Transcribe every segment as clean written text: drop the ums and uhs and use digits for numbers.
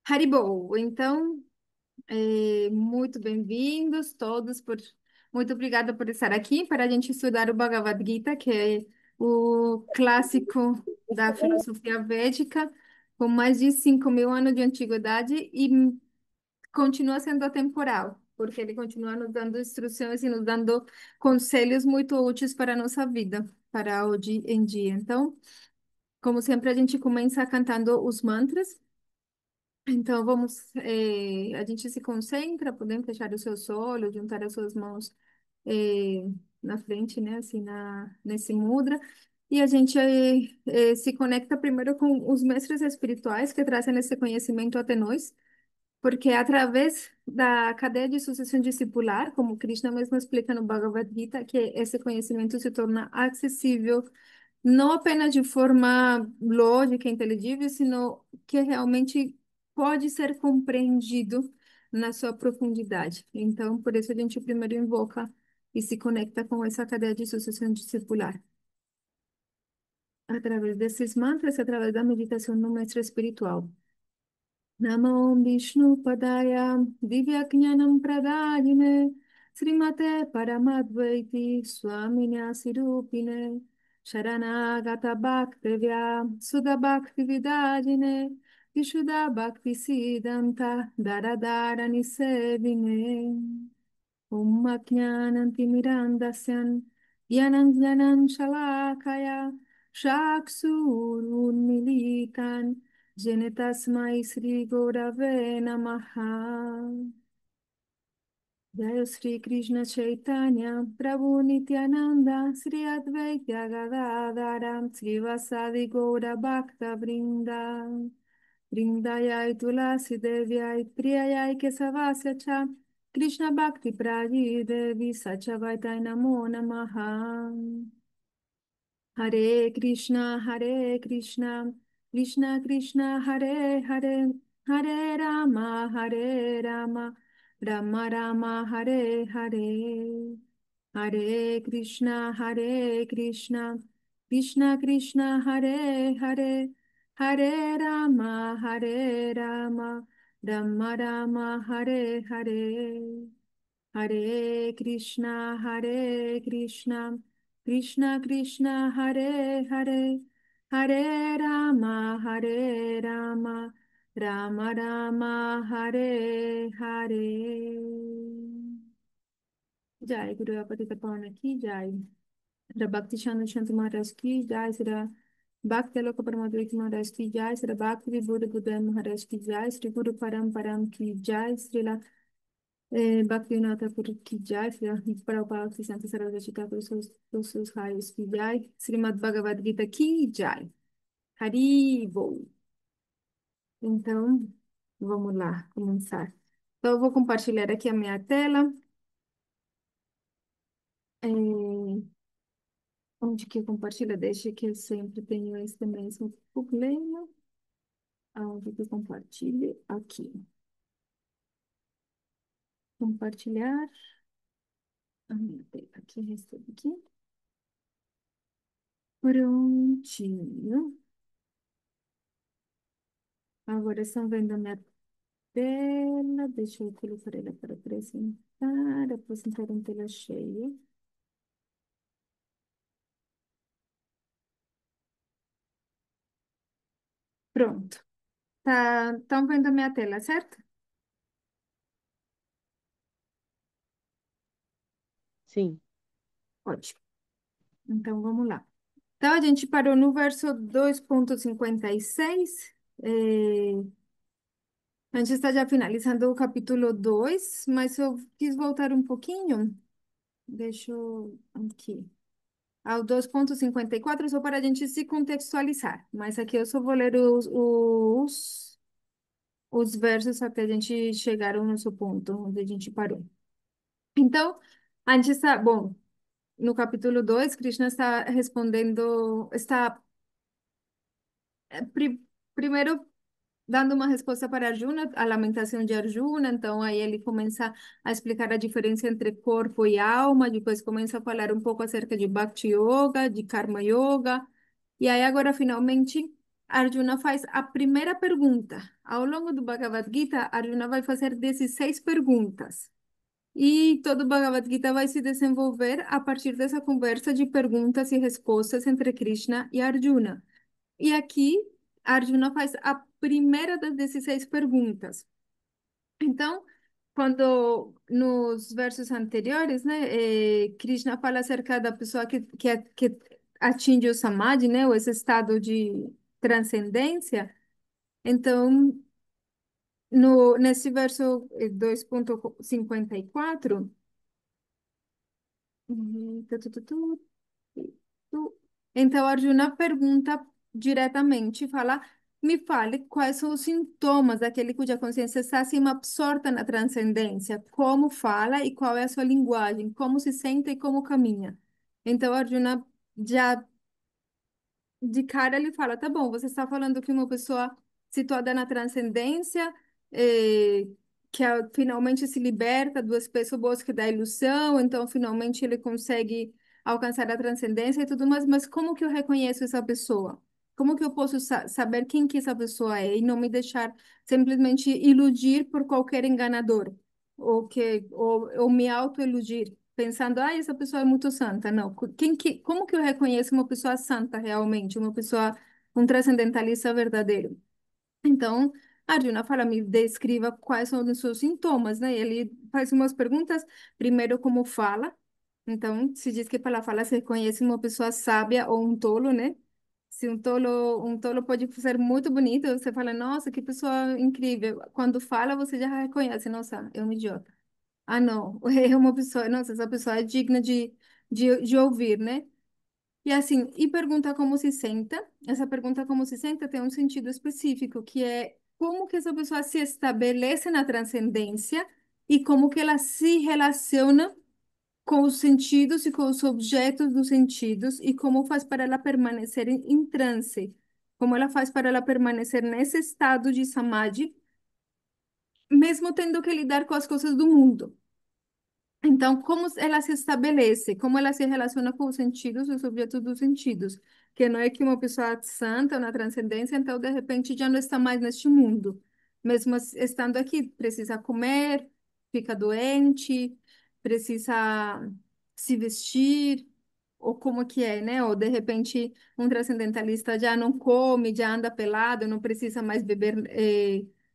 Haribo, então, muito bem-vindos todos, muito obrigada por estar aqui para a gente estudar o Bhagavad Gita, que é o clássico da filosofia védica, com mais de 5.000 anos de antiguidade e continua sendo atemporal, porque ele continua nos dando instruções e nos dando conselhos muito úteis para a nossa vida, para hoje em dia. Então, como sempre, a gente começa cantando os mantras. Então, a gente se concentra, podemos fechar os seus olhos, juntar as suas mãos na frente, né, assim, nesse mudra, e a gente se conecta primeiro com os mestres espirituais que trazem esse conhecimento até nós, porque é através da cadeia de sucessão discipular, como Krishna mesmo explica no Bhagavad Gita, que esse conhecimento se torna acessível não apenas de forma lógica e inteligível, sino que realmente pode ser compreendido na sua profundidade. Então, por isso a gente primeiro invoca e se conecta com essa cadeia de sucessão discipular. Através desses mantras, através da meditação no mestre espiritual. Namo Vishnu Padaya Divyajnanam Pradayine Srimate Paramadvaiti Swamini Asirupine Sharanagata Bhaktevya Sudha Bhakti Vidadine Vishuddha Bhakti Siddhanta Daradara Nisevine Om Ajnanantimirandasyan Gyananjnanan Shalakaya Chaksurunmilitan Jene Tasmai Sri Gurave Namaha. Jaya Sri Krishna Chaitanya Prabhu Nityananda Sri Advaita Gadadara Sri Vasadi Gaura Bhakta Vrinda Vrindayai Tulasi Devyai Priyayai Kesavasya Cha Krishna Bhakti Pradi Devi Sachavaitai Namo Namaha. Hare Krishna, Hare Krishna, Krishna Krishna, Hare Hare, Hare Rama, Hare Rama, Rama Rama, Hare Hare. Hare Krishna, Hare Krishna, Krishna Krishna, Hare Hare, Hare Rama, Hare Rama, Rama Rama, Hare Hare. Hare Krishna, Hare Krishna, Krishna Krishna, Hare Hare, Hare Rama, Hare Rama, Rama Rama, Hare Hare. Jai Guru Apatita Pavana Ki Jai. Sra Bhakti Chandra Shanti Maharaj Ki Jai. Sra Bhakti Aloka Paramadhuri Maharaj Ki Jai. Sra Bhakti Vibhuda Buddha Maharaj Ki Jai. Sri Guru Param Param Ki Jai. Srila Bhaktivinoda Thakur Ki Jai. Srila Prabhupada Sri Santa Sarasvati Thakur pelos seus raios Ki Jai. Srimad Bhagavad Gita Ki Jai. Haribo. Então, vamos lá, começar. Então, eu vou compartilhar aqui a minha tela. É, onde que eu compartilho? Deixa que eu sempre tenho esse mesmo problema. Aonde que eu compartilho? Aqui. Compartilhar a minha tela. Aqui, recebo aqui. Prontinho. Agora estão vendo a minha tela. Deixa eu colocar ela para apresentar. Apresentar em tela cheia. Pronto. Tá, estão vendo a minha tela, certo? Sim, Ótimo. Então, vamos lá. Então, a gente parou no verso 2,56. A gente está já finalizando o capítulo 2, mas eu quis voltar um pouquinho. Deixa eu aqui. Ao 2,54, só para a gente se contextualizar. Mas aqui eu só vou ler os versos até a gente chegar ao nosso ponto, onde a gente parou. Então, a gente está, bom, no capítulo 2, Krishna está respondendo, está primeiro dando uma resposta para Arjuna, a lamentação de Arjuna, então aí ele começa a explicar a diferença entre corpo e alma, depois começa a falar um pouco acerca de Bhakti Yoga, de Karma Yoga, e aí agora finalmente Arjuna faz a primeira pergunta. Ao longo do Bhagavad Gita, Arjuna vai fazer 16 perguntas. E todo o Bhagavad Gita vai se desenvolver a partir dessa conversa de perguntas e respostas entre Krishna e Arjuna. E aqui, Arjuna faz a primeira das 16 perguntas. Então, quando nos versos anteriores, né, Krishna fala acerca da pessoa que atinge o samadhi, né, ou esse estado de transcendência, então, nesse verso 2,54, tu, tu, tu, tu, então, Arjuna pergunta diretamente, fala, me fale quais são os sintomas daquele cuja consciência está assim absorta na transcendência, como fala e qual é a sua linguagem, como se sente e como caminha. Então, Arjuna já de cara ele fala, tá bom, você está falando que uma pessoa situada na transcendência, eh, finalmente se liberta do espesso bosque da ilusão, então finalmente ele consegue alcançar a transcendência e tudo mais, mas como que eu reconheço essa pessoa? Como que eu posso saber quem que essa pessoa é e não me deixar simplesmente iludir por qualquer enganador ou me auto-iludir? Pensando, ah, essa pessoa é muito santa. Não, como que eu reconheço uma pessoa santa realmente, uma pessoa, um transcendentalista verdadeiro? Então, Arjuna fala, me descreva quais são os seus sintomas, né? Ele faz umas perguntas, primeiro como fala. Então, se diz que pela fala se reconhece uma pessoa sábia ou um tolo, né? Se um tolo pode ser muito bonito, você fala, nossa, que pessoa incrível. Quando fala, você já reconhece, nossa, é um idiota. Ah, não, é uma pessoa, nossa, essa pessoa é digna de ouvir, né? E assim, e pergunta como se senta, essa pergunta como se senta tem um sentido específico, que é como que essa pessoa se estabelece na transcendência e como que ela se relaciona com os sentidos e com os objetos dos sentidos e como faz para ela permanecer em transe, como ela faz para ela permanecer nesse estado de samadhi, mesmo tendo que lidar com as coisas do mundo. Então, como ela se estabelece, como ela se relaciona com os sentidos, os objetos dos sentidos, que não é que uma pessoa santa ou na transcendência, então de repente já não está mais neste mundo. Mesmo estando aqui, precisa comer, fica doente, precisa se vestir, ou como que é, né? Ou de repente um transcendentalista já não come, já anda pelado, não precisa mais beber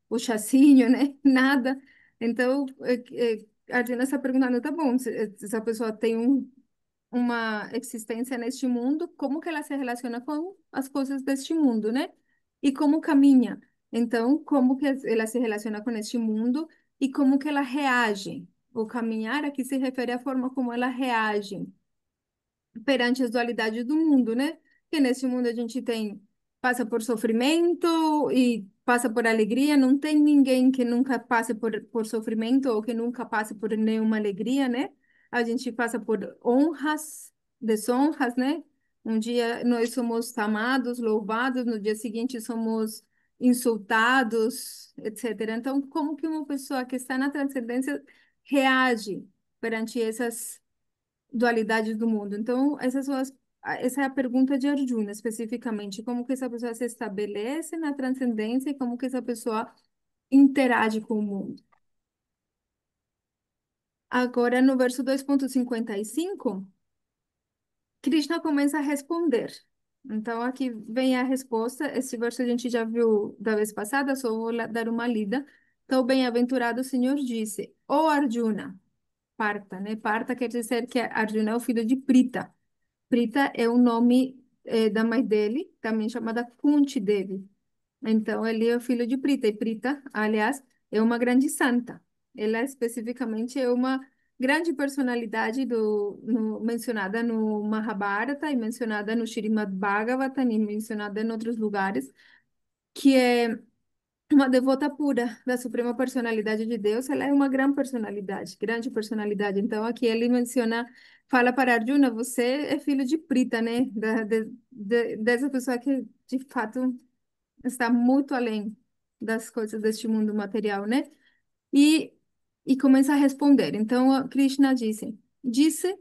o chacinho, né? Nada. Então, a Adriana está perguntando, tá bom, se essa pessoa tem uma existência neste mundo, como que ela se relaciona com as coisas deste mundo, né? E como caminha. Então, como que ela se relaciona com este mundo e como que ela reage. O caminhar aqui se refere à forma como ela reage perante as dualidades do mundo, né? Que nesse mundo a gente tem, passa por sofrimento e passa por alegria, não tem ninguém que nunca passe por sofrimento ou que nunca passe por nenhuma alegria, né? A gente passa por honras, desonras, né? Um dia nós somos amados, louvados, no dia seguinte somos insultados, etc. Então, como que uma pessoa que está na transcendência reage perante essas dualidades do mundo. Então, essa é a pergunta de Arjuna, especificamente, como que essa pessoa se estabelece na transcendência e como que essa pessoa interage com o mundo. Agora, no verso 2,55, Krishna começa a responder. Então, aqui vem a resposta. Esse verso a gente já viu da vez passada, só vou dar uma lida. Então, bem-aventurado o Senhor disse, ó Arjuna, Partha, né? Partha quer dizer que Arjuna é o filho de Prita. Prita é o nome da mãe dele, também chamada Kunti Devi. Então, ele é o filho de Prita. E Prita, aliás, é uma grande santa. Ela especificamente é uma grande personalidade mencionada no Mahabharata e mencionada no Srimad Bhagavatam e mencionada em outros lugares, que é uma devota pura da Suprema Personalidade de Deus. Ela é uma grande personalidade. Então, aqui ele menciona, fala para Arjuna, você é filho de Prita, né? Dessa pessoa que, de fato, está muito além das coisas deste mundo material, né? E, e começa a responder. Então, Krishna disse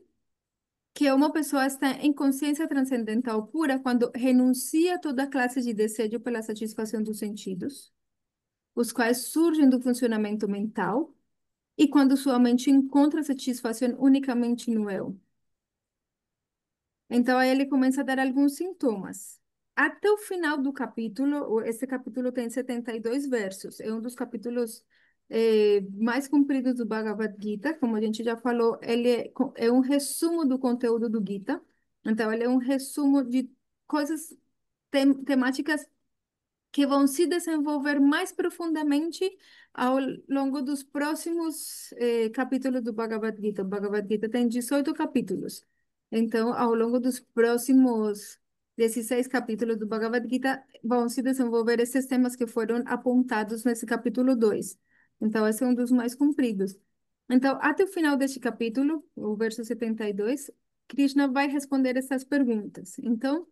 que uma pessoa está em consciência transcendental pura quando renuncia a toda classe de desejo pela satisfação dos sentidos, os quais surgem do funcionamento mental, e quando sua mente encontra satisfação unicamente no eu. Então, aí ele começa a dar alguns sintomas. Até o final do capítulo, esse capítulo tem 72 versos, é um dos capítulos mais compridos do Bhagavad Gita, como a gente já falou, ele é um resumo do conteúdo do Gita. Então, ele é um resumo de coisas, temáticas que vão se desenvolver mais profundamente ao longo dos próximos capítulos do Bhagavad Gita. O Bhagavad Gita tem 18 capítulos. Então, ao longo dos próximos 16 capítulos do Bhagavad Gita, vão se desenvolver esses temas que foram apontados nesse capítulo 2. Então, esse é um dos mais compridos. Então, até o final deste capítulo, o verso 72, Krishna vai responder essas perguntas. Então,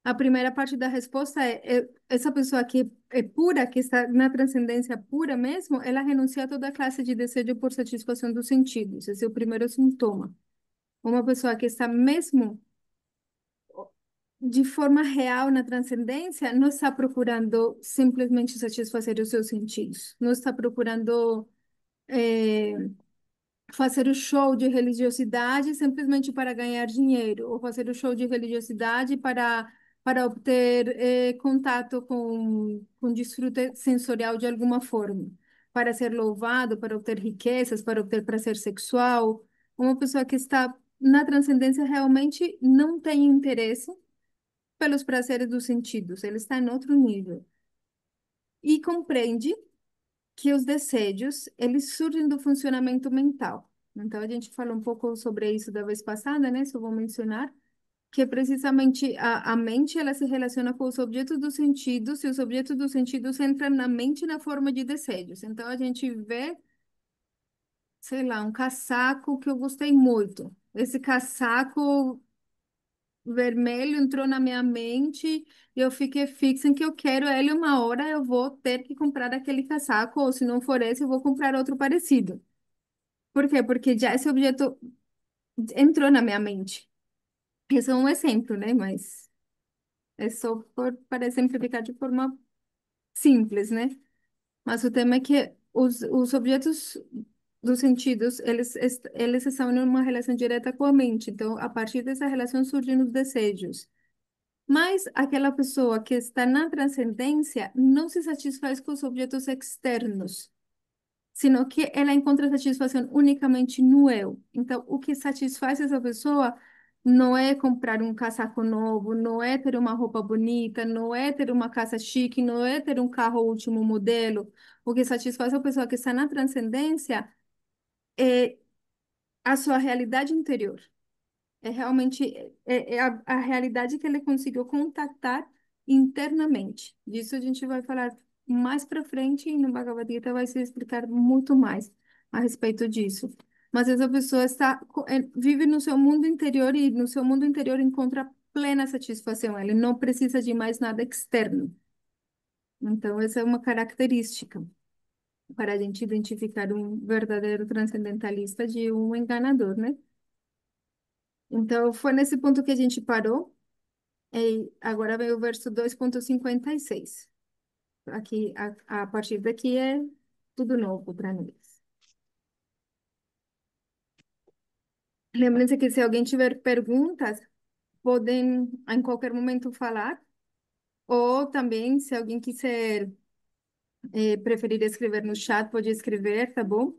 a primeira parte da resposta é essa pessoa que é pura, que está na transcendência pura mesmo, ela renuncia a toda classe de desejo por satisfação dos sentidos. Esse é o primeiro sintoma. Uma pessoa que está mesmo de forma real na transcendência, não está procurando simplesmente satisfazer os seus sentidos, não está procurando eh, fazer o show de religiosidade simplesmente para ganhar dinheiro, ou fazer o show de religiosidade para obter contato com desfrute sensorial de alguma forma, para ser louvado, para obter riquezas, para obter prazer sexual. Uma pessoa que está na transcendência realmente não tem interesse pelos prazeres dos sentidos, ele está em outro nível. E compreende que os desejos, eles surgem do funcionamento mental. Então, a gente falou um pouco sobre isso da vez passada, né? Só vou mencionar que precisamente a mente, ela se relaciona com os objetos dos sentidos, e os objetos dos sentidos entram na mente na forma de desejos. Então, a gente vê, sei lá, um casaco que eu gostei muito. Esse casaco vermelho entrou na minha mente e eu fiquei fixa em que eu quero ele. Uma hora eu vou ter que comprar aquele casaco, ou se não for esse, eu vou comprar outro parecido. Por quê? Porque já esse objeto entrou na minha mente. Esse é um exemplo, né? Mas é só para exemplificar de forma simples, né? Mas o tema é que os objetos dos sentidos, eles estão em uma relação direta com a mente. Então, a partir dessa relação surgem os desejos. Mas aquela pessoa que está na transcendência não se satisfaz com os objetos externos, sino que ela encontra satisfação unicamente no eu. Então, o que satisfaz essa pessoa não é comprar um casaco novo, não é ter uma roupa bonita, não é ter uma casa chique, não é ter um carro último modelo. O que satisfaz a pessoa que está na transcendência é a sua realidade interior. É realmente a realidade que ele conseguiu contatar internamente. Disso a gente vai falar mais para frente e no Bhagavad Gita vai se explicar muito mais a respeito disso. Mas essa pessoa vive no seu mundo interior e no seu mundo interior encontra plena satisfação. Ele não precisa de mais nada externo. Então, essa é uma característica para a gente identificar um verdadeiro transcendentalista de um enganador, né? Então, foi nesse ponto que a gente parou. E agora vem o verso 2,56. Aqui, a partir daqui é tudo novo para nós. Lembrem-se que se alguém tiver perguntas, podem em qualquer momento falar, ou também, se alguém quiser preferir escrever no chat, pode escrever, tá bom?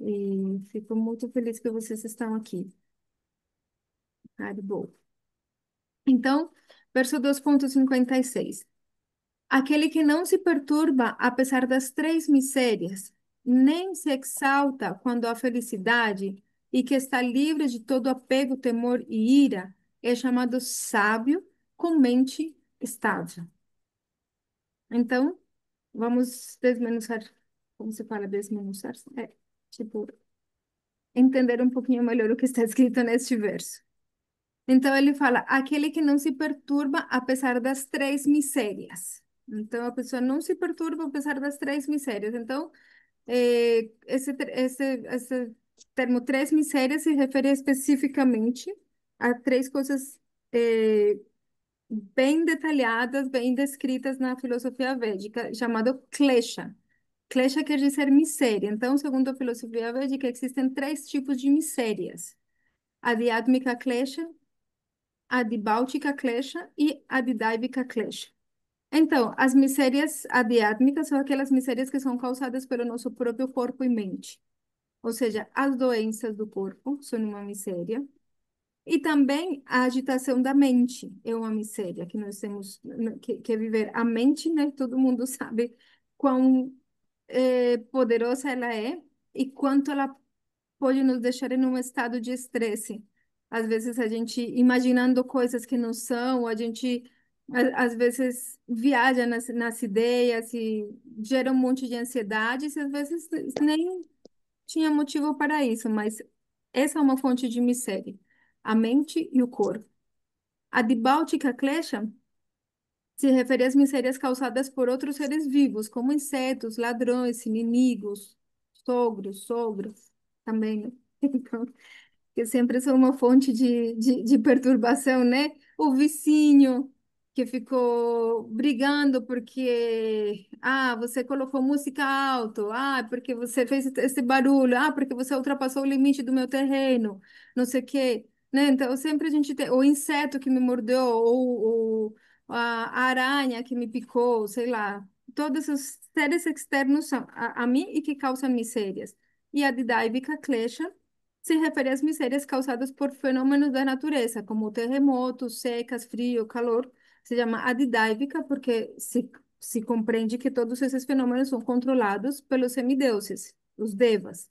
E fico muito feliz que vocês estão aqui. Tá de boa. Então, verso 2,56. Aquele que não se perturba apesar das três misérias, nem se exalta quando há felicidade, e que está livre de todo apego, temor e ira, é chamado sábio com mente estável. Então, vamos desmenuzar, como se fala desmenuzar? Tipo, entender um pouquinho melhor o que está escrito neste verso. Então ele fala, aquele que não se perturba apesar das três misérias. Então a pessoa não se perturba apesar das três misérias. Então, esse termo três misérias se refere especificamente há três coisas eh, bem detalhadas, bem descritas na filosofia védica, chamado klesha. Klesha quer dizer miséria. Então, segundo a filosofia védica, existem três tipos de misérias: a diátmica klesha, a dibáutica klesha e a didaivika klesha. Então, as misérias adiátmicas são aquelas misérias que são causadas pelo nosso próprio corpo e mente. Ou seja, as doenças do corpo são uma miséria. E também a agitação da mente é uma miséria que nós temos que viver. A mente, né? Todo mundo sabe quão poderosa ela é e quanto ela pode nos deixar em um estado de estresse. Às vezes a gente imaginando coisas que não são, a gente às vezes viaja nas ideias e gera um monte de ansiedade, e às vezes nem tinha motivo para isso, mas essa é uma fonte de miséria, a mente e o corpo. A dibáutica klesha se refere às misérias causadas por outros seres vivos, como insetos, ladrões, inimigos, sogros, sogras, também, né? Então, que sempre são uma fonte de perturbação, né? O vizinho que ficou brigando porque, você colocou música alto, porque você fez esse barulho, porque você ultrapassou o limite do meu terreno, não sei o quê, né? Então, sempre a gente tem o inseto que me mordeu, ou a aranha que me picou, sei lá. Todos os seres externos são a mim e que causam misérias. E a didáica klesha se refere às misérias causadas por fenômenos da natureza, como terremotos, secas, frio, calor. Se chama adidáica porque se compreende que todos esses fenômenos são controlados pelos semideuses, os devas.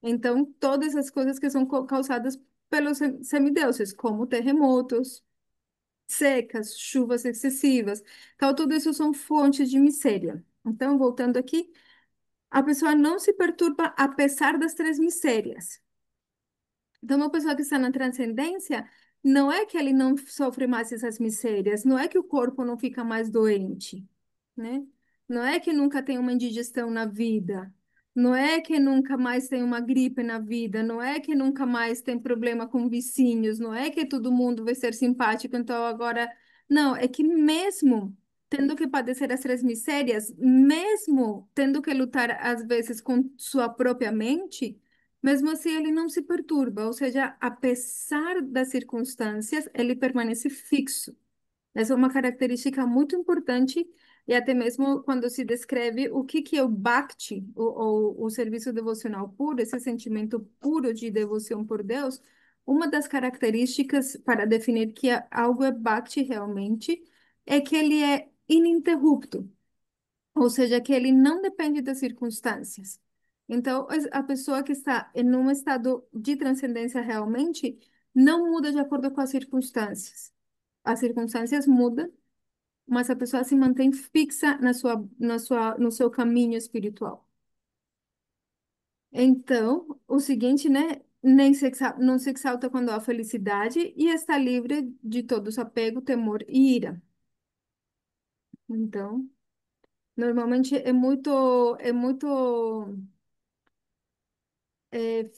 Então, todas as coisas que são causadas pelos semideuses, como terremotos, secas, chuvas excessivas. Então, tudo isso são fontes de miséria. Então, voltando aqui, a pessoa não se perturba apesar das três misérias. Então, uma pessoa que está na transcendência, não é que ele não sofre mais essas misérias, não é que o corpo não fica mais doente, né? Não é que nunca tem uma indigestão na vida, não é que nunca mais tem uma gripe na vida, não é que nunca mais tem problema com vizinhos, não é que todo mundo vai ser simpático, então agora. Não, é que mesmo tendo que padecer as três misérias, mesmo tendo que lutar às vezes com sua própria mente. Mesmo assim, ele não se perturba, ou seja, apesar das circunstâncias, ele permanece fixo. Essa é uma característica muito importante e até mesmo quando se descreve o que é o bhakti, o serviço devocional puro, esse sentimento puro de devoção por Deus, uma das características para definir que algo é bhakti realmente é que ele é ininterrupto. Ou seja, que ele não depende das circunstâncias. Então, a pessoa que está em um estado de transcendência realmente não muda de acordo com as circunstâncias. As circunstâncias mudam, mas a pessoa se mantém fixa no seu caminho espiritual. Então, o seguinte, né? Não se exalta quando há felicidade e está livre de todo apego, temor e ira. Então, normalmente é muito é,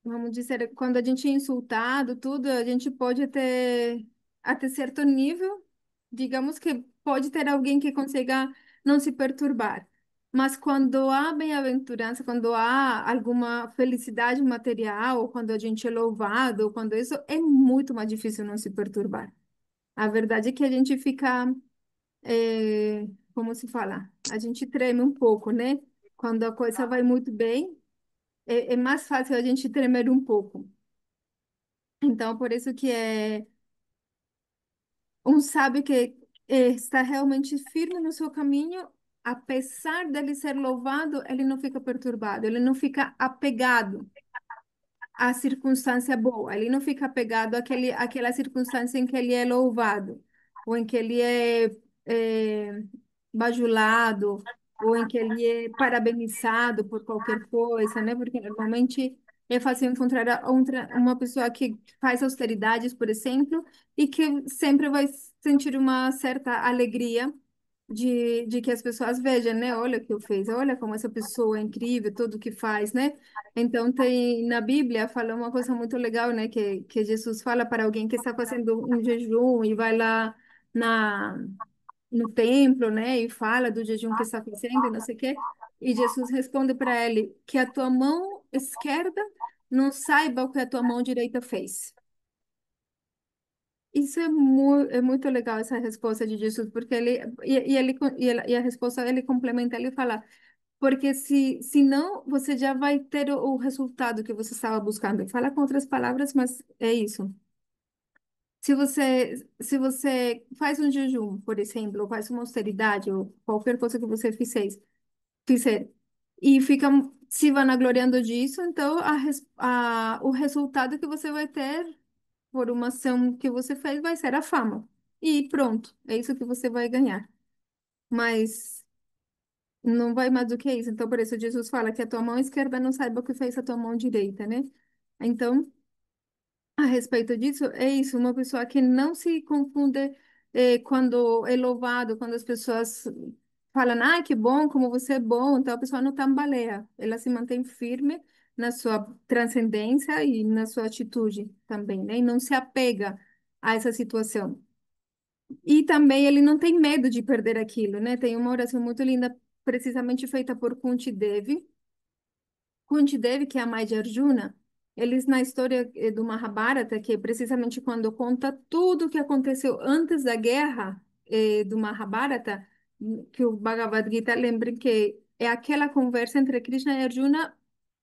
vamos dizer, quando a gente é insultado, tudo, a gente pode ter, até certo nível, digamos que pode ter alguém que consiga não se perturbar. Mas quando há bem-aventurança, quando há alguma felicidade material, ou quando a gente é louvado, ou quando isso, é muito mais difícil não se perturbar. A verdade é que a gente fica, como se fala? A gente treme um pouco, né? Quando a coisa vai muito bem, é mais fácil a gente tremer um pouco. Então, por isso que é um sábio que está realmente firme no seu caminho, apesar dele ser louvado, ele não fica perturbado, ele não fica apegado à circunstância boa, ele não fica apegado àquela circunstância em que ele é louvado, ou em que ele é bajulado, ou em que ele é parabenizado por qualquer coisa, né? Porque normalmente é fácil encontrar uma pessoa que faz austeridades, por exemplo, e que sempre vai sentir uma certa alegria de que as pessoas vejam, né? Olha o que eu fiz, olha como essa pessoa é incrível, tudo o que faz, né? Então, tem na Bíblia, fala uma coisa muito legal, né? Que Jesus fala para alguém que está fazendo um jejum e vai lá na, no templo, né? E fala do jejum que está fazendo e não sei o quê. E Jesus responde para ele que a tua mão esquerda não saiba o que a tua mão direita fez. Isso é muito legal, essa resposta de Jesus, porque e a resposta ele complementa, ele fala, porque se não, você já vai ter o resultado que você estava buscando. Ele fala com outras palavras, mas é isso. Se você faz um jejum, por exemplo, ou faz uma austeridade, ou qualquer coisa que você fizer, e fica se vanagloriando disso, então o resultado que você vai ter por uma ação que você fez vai ser a fama. E pronto, é isso que você vai ganhar. Mas não vai mais do que isso. Então, por isso, Jesus fala que a tua mão esquerda não saiba o que fez a tua mão direita, né? Então, a respeito disso, é isso, uma pessoa que não se confunde quando é louvado, quando as pessoas falam, ah, que bom, como você é bom, então a pessoa não tambaleia, ela se mantém firme na sua transcendência e na sua atitude também, né? E não se apega a essa situação. E também ele não tem medo de perder aquilo, né? Tem uma oração muito linda, precisamente feita por Kunti Devi, Kunti Devi, que é a mãe de Arjuna, eles na história do Mahabharata, que é precisamente quando conta tudo o que aconteceu antes da guerra do Mahabharata, que o Bhagavad Gita lembra que é aquela conversa entre Krishna e Arjuna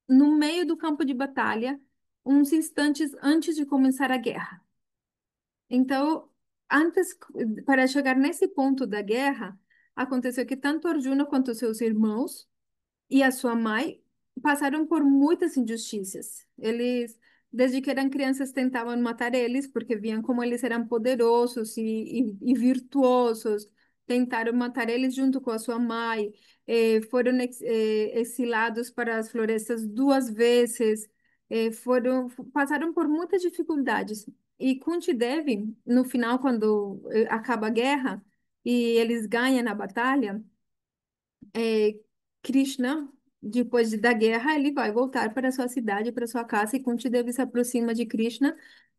no meio do campo de batalha, uns instantes antes de começar a guerra. Então, antes, para chegar nesse ponto da guerra, aconteceu que tanto Arjuna quanto seus irmãos e a sua mãe passaram por muitas injustiças. Eles, desde que eram crianças, tentavam matar eles, porque viam como eles eram poderosos e virtuosos. Tentaram matar eles junto com a sua mãe. Foram exilados para as florestas duas vezes. Passaram por muitas dificuldades. E Kunti Devi, no final, quando acaba a guerra e eles ganham a batalha, é, Krishna, da guerra, ele vai voltar para sua cidade, para sua casa, e Kunti Devi se aproxima de Krishna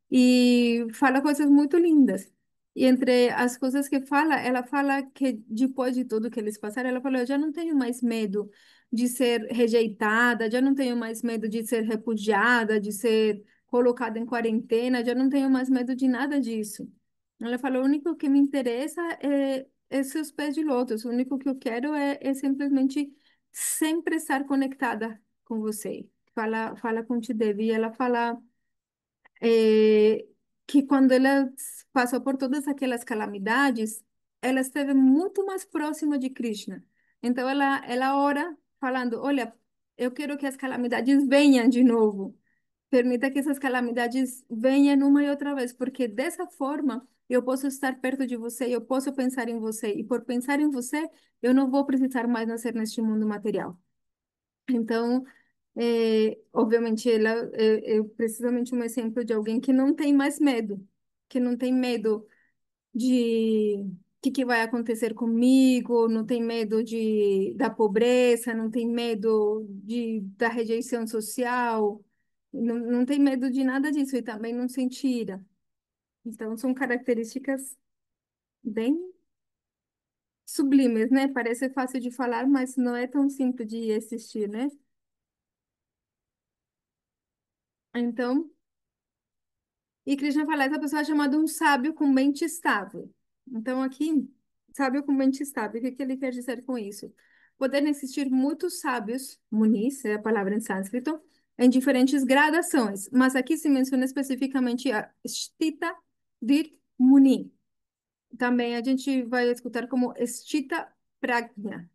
e fala coisas muito lindas. E entre as coisas que fala, ela fala que depois de tudo que eles passaram, ela falou: eu já não tenho mais medo de ser rejeitada, já não tenho mais medo de ser repudiada, de ser colocada em quarentena, já não tenho mais medo de nada disso. Ela falou: o único que me interessa é seus pés de lótus, o único que eu quero é simplesmente sempre estar conectada com você. Fala com Te Devi, e ela fala é, que quando ela passou por todas aquelas calamidades, ela esteve muito mais próxima de Krishna. Então ela ora falando: olha, eu quero que as calamidades venham de novo. Permita que essas calamidades venham uma e outra vez, porque dessa forma eu posso estar perto de você, eu posso pensar em você, e por pensar em você, eu não vou precisar mais nascer neste mundo material. Então, obviamente, ela é precisamente um exemplo de alguém que não tem mais medo, que não tem medo de que vai acontecer comigo, não tem medo da pobreza, não tem medo da rejeição social, não tem medo de nada disso e também não sente ira. Então, são características bem sublimes, né? Parece fácil de falar, mas não é tão simples de existir, né? Então, e Krishna fala, essa pessoa é chamada um sábio com mente estável. Então, aqui, sábio com mente estável, o que que ele quer dizer com isso? Poderem existir muitos sábios, munis, é a palavra em sânscrito, em diferentes gradações, mas aqui se menciona especificamente a Sthita Vir Muni. Também a gente vai escutar como Sthita Prajna,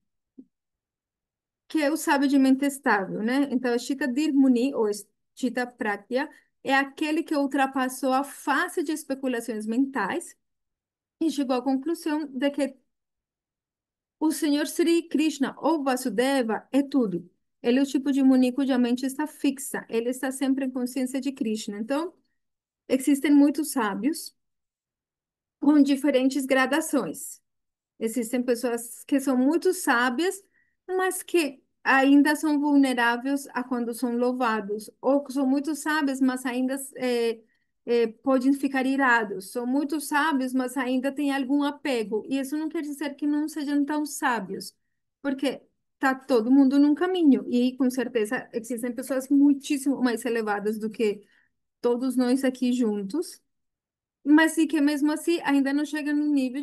que é o sábio de mente estável, né? Então, Sthita Dhir Muni, ou Sthita Prajna, é aquele que ultrapassou a fase de especulações mentais e chegou à conclusão de que o Senhor Sri Krishna, ou Vasudeva, é tudo. Ele é o tipo de Muni cuja mente está fixa, ele está sempre em consciência de Krishna. Então, existem muitos sábios com diferentes gradações. Existem pessoas que são muito sábias, mas que ainda são vulneráveis a quando são louvados, ou que são muito sábios, mas ainda podem ficar irados. São muito sábios, mas ainda têm algum apego. E isso não quer dizer que não sejam tão sábios, porque tá todo mundo num caminho. E com certeza existem pessoas muitíssimo mais elevadas do que todos nós aqui juntos, mas sim que mesmo assim ainda não chega no nível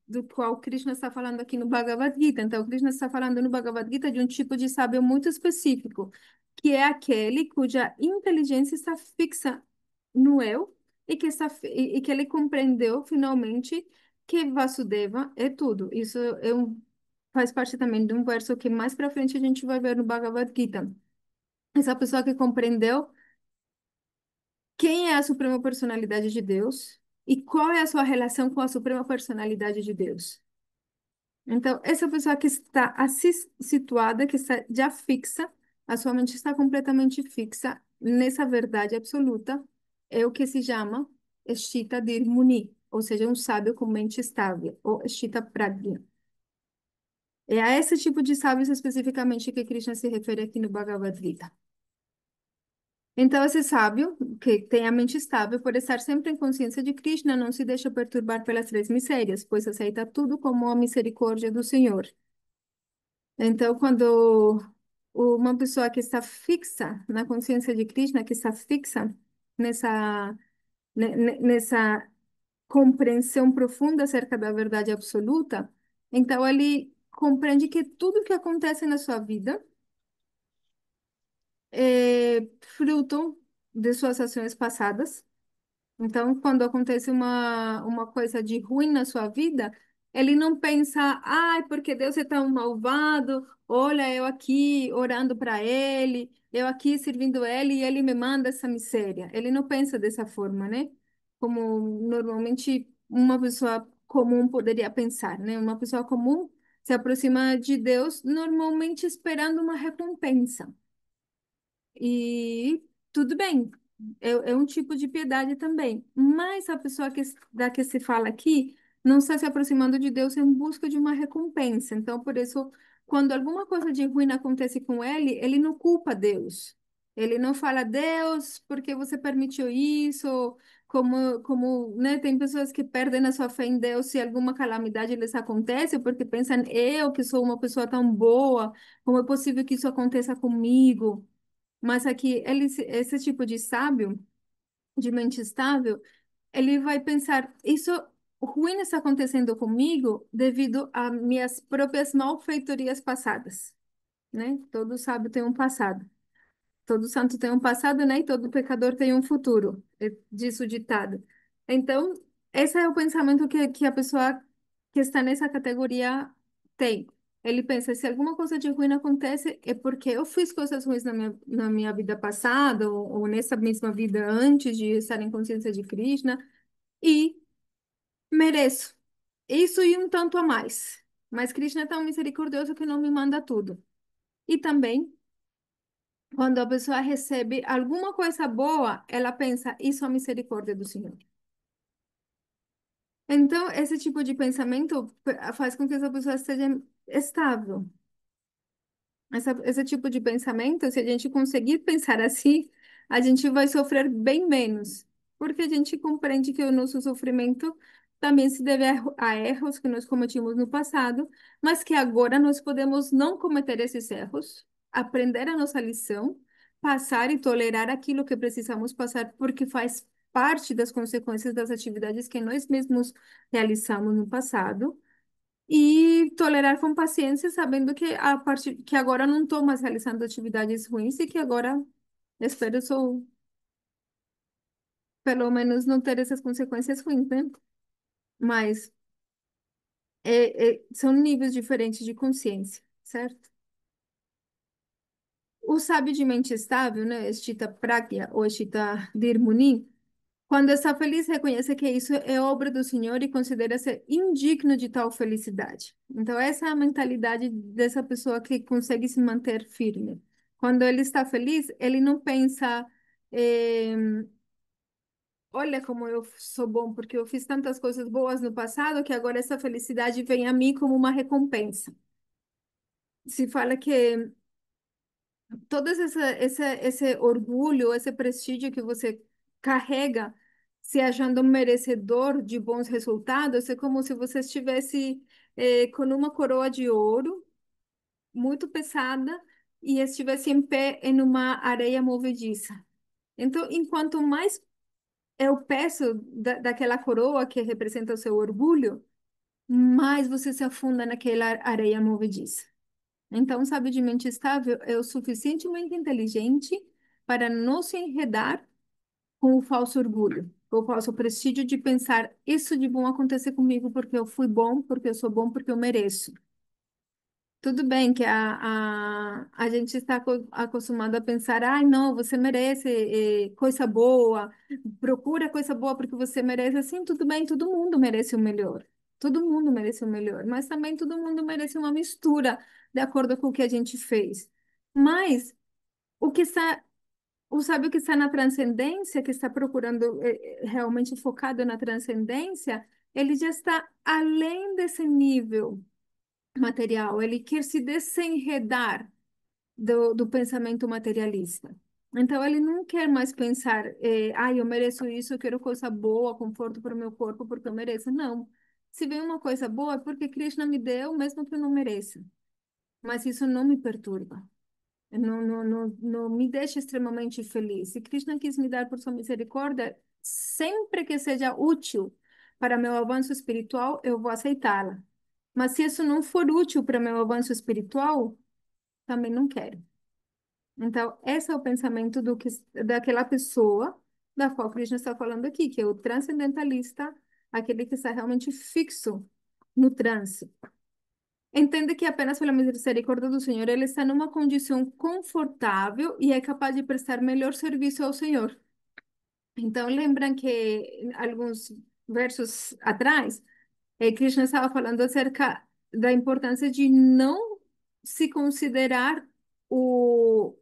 do qual Krishna está falando aqui no Bhagavad Gita. Então, Krishna está falando no Bhagavad Gita de um tipo de sábio muito específico, que é aquele cuja inteligência está fixa no eu e que ele compreendeu finalmente que Vasudeva é tudo. Isso faz parte também de um verso que mais para frente a gente vai ver no Bhagavad Gita. Essa pessoa que compreendeu quem é a suprema personalidade de Deus e qual é a sua relação com a suprema personalidade de Deus. Então, essa pessoa que está assim situada, que está já fixa, a sua mente está completamente fixa nessa verdade absoluta, é o que se chama Sthita Dhir Muni, ou seja, um sábio com mente estável, ou Sthita Prajna. É a esse tipo de sábios especificamente que Krishna se refere aqui no Bhagavad Gita. Então, esse sábio, que tem a mente estável, por estar sempre em consciência de Krishna, não se deixa perturbar pelas três misérias, pois aceita tudo como a misericórdia do Senhor. Então, quando uma pessoa que está fixa na consciência de Krishna, que está fixa nessa, nessa compreensão profunda acerca da verdade absoluta, então ele compreende que tudo que acontece na sua vida é fruto de suas ações passadas. Então, quando acontece uma coisa de ruim na sua vida, ele não pensa, ai, porque Deus é tão malvado, olha, eu aqui orando para ele, eu aqui servindo ele e ele me manda essa miséria. Ele não pensa dessa forma, né? Como normalmente uma pessoa comum poderia pensar, né? Uma pessoa comum se aproxima de Deus normalmente esperando uma recompensa. E tudo bem, é um tipo de piedade também. Mas a pessoa da que se fala aqui não está se aproximando de Deus em busca de uma recompensa. Então, por isso, quando alguma coisa de ruim acontece com ele, ele não culpa Deus. Ele não fala, Deus, por que você permitiu isso? Né, tem pessoas que perdem a sua fé em Deus se alguma calamidade lhes acontece, porque pensam, eu que sou uma pessoa tão boa, como é possível que isso aconteça comigo? Mas aqui, esse tipo de sábio, de mente estável, ele vai pensar, isso ruim está acontecendo comigo devido a minhas próprias malfeitorias passadas, né? Todo sábio tem um passado. Todo santo tem um passado, né? E todo pecador tem um futuro. Diz o ditado. Então, esse é o pensamento que a pessoa que está nessa categoria tem. Ele pensa, se alguma coisa de ruim acontece, é porque eu fiz coisas ruins na minha vida passada, ou nessa mesma vida antes de estar em consciência de Krishna, e mereço. Isso e um tanto a mais. Mas Krishna é tão misericordioso que não me manda tudo. E também quando a pessoa recebe alguma coisa boa, ela pensa, isso é a misericórdia do Senhor. Então, esse tipo de pensamento faz com que essa pessoa esteja estável. Esse tipo de pensamento, se a gente conseguir pensar assim, a gente vai sofrer bem menos, porque a gente compreende que o nosso sofrimento também se deve a erros que nós cometimos no passado, mas que agora nós podemos não cometer esses erros, aprender a nossa lição, passar e tolerar aquilo que precisamos passar, porque faz parte das consequências das atividades que nós mesmos realizamos no passado e tolerar com paciência, sabendo que a partir que agora não estou mais realizando atividades ruins e que agora espero só pelo menos não ter essas consequências ruins, né? Mas são níveis diferentes de consciência, certo? O sábio de mente estável, né, Sthita Pragya ou Sthita Dhirmuni, quando está feliz, reconhece que isso é obra do Senhor e considera ser indigno de tal felicidade. Então, essa é a mentalidade dessa pessoa que consegue se manter firme. Quando ele está feliz, ele não pensa, eh, Olha como eu sou bom, porque eu fiz tantas coisas boas no passado que agora essa felicidade vem a mim como uma recompensa. Se fala que todo esse orgulho, esse prestígio que você carrega, se achando merecedor de bons resultados, é como se você estivesse com uma coroa de ouro muito pesada e estivesse em pé em uma areia movediça. Então, enquanto mais é o peso daquela coroa que representa o seu orgulho, mais você se afunda naquela areia movediça. Então, o sábio de mente estável é o suficientemente inteligente para não se enredar com o falso orgulho, com o falso prestígio de pensar isso de bom acontecer comigo porque eu fui bom, porque eu sou bom, porque eu mereço. Tudo bem que a gente está acostumado a pensar, ai, não, você merece coisa boa, procura coisa boa porque você merece. Assim, tudo bem, todo mundo merece o melhor. Todo mundo merece o melhor, mas também todo mundo merece uma mistura de acordo com o que a gente fez. Mas o que está, o sábio que está na transcendência, que está procurando realmente focado na transcendência, ele já está além desse nível material, ele quer se desenredar do pensamento materialista. Então, ele não quer mais pensar, eu mereço isso, eu quero coisa boa, conforto para o meu corpo, porque eu mereço. Não. Se vem uma coisa boa, é porque Krishna me deu, mesmo que eu não mereça. Mas isso não me perturba. Não me deixa extremamente feliz. Se Krishna quis me dar por sua misericórdia, sempre que seja útil para meu avanço espiritual, eu vou aceitá-la. Mas se isso não for útil para meu avanço espiritual, também não quero. Então, esse é o pensamento daquela pessoa da qual Krishna está falando aqui, que é o transcendentalista, aquele que está realmente fixo no transe. Entende que apenas pela misericórdia do Senhor ele está numa condição confortável e é capaz de prestar melhor serviço ao Senhor. Então, lembram que alguns versos atrás, Krishna estava falando acerca da importância de não se considerar o,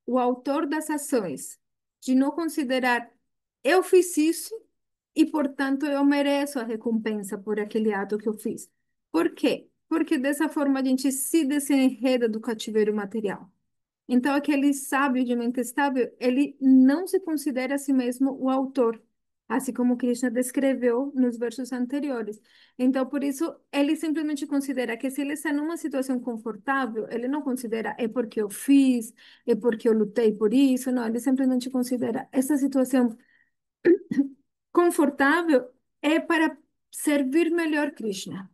o autor das ações, de não considerar eu fiz isso e, portanto, eu mereço a recompensa por aquele ato que eu fiz. Por quê? Porque dessa forma a gente se desenreda do cativeiro material. Então, aquele sábio de mente estável, ele não se considera a si mesmo o autor, assim como Krishna descreveu nos versos anteriores. Então, por isso, ele simplesmente considera que se ele está numa situação confortável, ele não considera é porque eu fiz, é porque eu lutei por isso, não, ele simplesmente considera essa situação confortável é para servir melhor Krishna.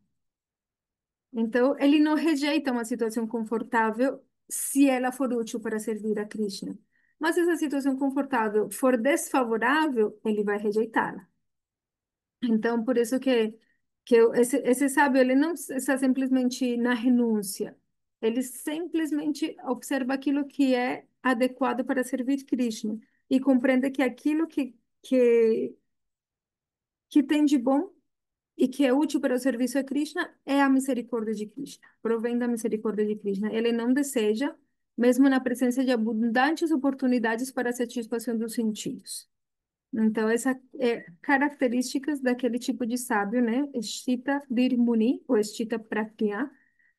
Então, ele não rejeita uma situação confortável se ela for útil para servir a Krishna. Mas se essa situação confortável for desfavorável, ele vai rejeitá-la. Então, por isso esse sábio, ele não está simplesmente na renúncia. Ele simplesmente observa aquilo que é adequado para servir Krishna e compreende que aquilo que tem de bom e que é útil para o serviço a Krishna é a misericórdia de Krishna, provém da misericórdia de Krishna. Ele não deseja, mesmo na presença de abundantes oportunidades para a satisfação dos sentidos. Então, essas características daquele tipo de sábio, né? Sthita Dhir ou Sthita Prajna,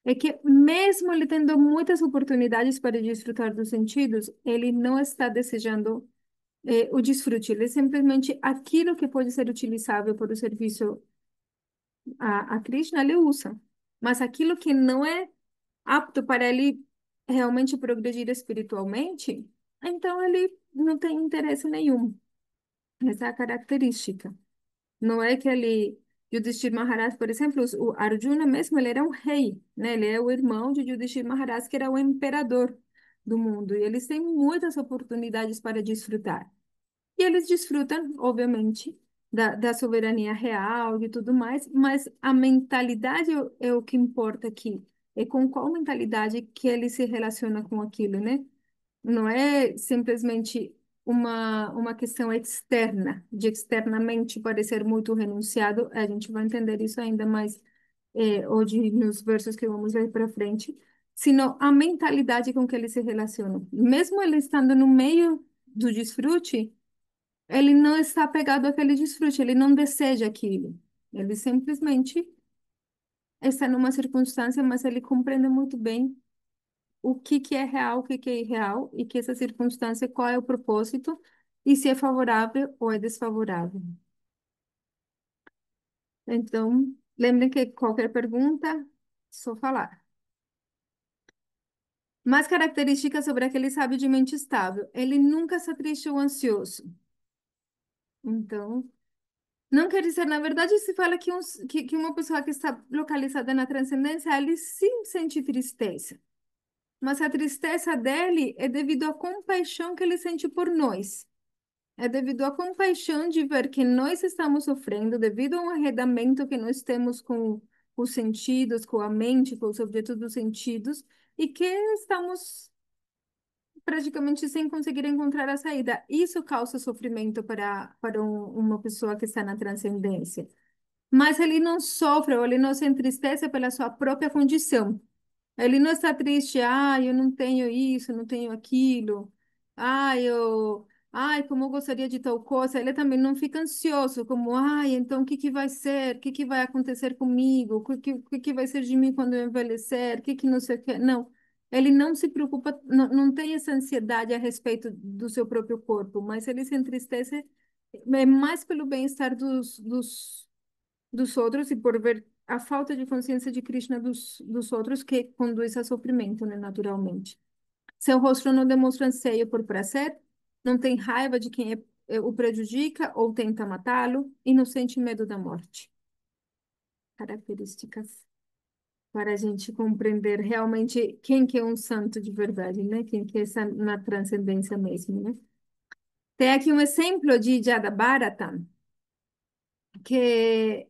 é que mesmo ele tendo muitas oportunidades para desfrutar dos sentidos, ele não está desejando o desfrute, ele é simplesmente aquilo que pode ser utilizável para o serviço a Krishna ele usa, mas aquilo que não é apto para ele realmente progredir espiritualmente, então ele não tem interesse nenhum. Essa é a característica. Não é que ele, Yudhishthira Maharaj, por exemplo, o Arjuna mesmo, ele era um rei, né? Ele é o irmão de Yudhishthira Maharaj, que era o imperador do mundo, e eles têm muitas oportunidades para desfrutar. E eles desfrutam, obviamente, da soberania real e tudo mais, mas a mentalidade é o que importa aqui. É com qual mentalidade que ele se relaciona com aquilo, né? Não é simplesmente uma questão externa, de externamente parecer muito renunciado. A gente vai entender isso ainda mais hoje nos versos que vamos ler para frente, sino a mentalidade com que ele se relaciona. Mesmo ele estando no meio do desfrute, ele não está apegado àquele desfrute, ele não deseja aquilo. Ele simplesmente está numa circunstância, mas ele compreende muito bem o que que é real, o que que é irreal, e que essa circunstância, qual é o propósito, e se é favorável ou é desfavorável. Então, lembrem que qualquer pergunta, só falar. Mais características sobre aquele sábio de mente estável. Ele nunca está triste ou ansioso. Então, não quer dizer, na verdade, se fala que, que uma pessoa que está localizada na transcendência, ele sim sente tristeza. Mas a tristeza dele é devido à compaixão que ele sente por nós. É devido à compaixão de ver que nós estamos sofrendo, devido a um arredamento que nós temos com os sentidos, com a mente, com os objetos dos sentidos, e que estamos praticamente sem conseguir encontrar a saída. Isso causa sofrimento para uma pessoa que está na transcendência. Mas ele não sofre ou ele não se entristece pela sua própria condição. Ele não está triste, eu não tenho isso, não tenho aquilo. Como eu gostaria de tal coisa. Ele também não fica ansioso, como, então o que que vai ser? O que que vai acontecer comigo? O que que vai ser de mim quando eu envelhecer? O que que não sei o que? Não. Ele não se preocupa, não tem essa ansiedade a respeito do seu próprio corpo, mas ele se entristece mais pelo bem-estar dos outros e por ver a falta de consciência de Krishna dos outros que conduz a sofrimento, né, naturalmente. Seu rosto não demonstra anseio por prazer, não tem raiva de quem o prejudica ou tenta matá-lo e não sente medo da morte. Características para a gente compreender realmente quem que é um santo de verdade, né? Quem que é na transcendência mesmo, né? Tem aqui um exemplo de Jadabharata, que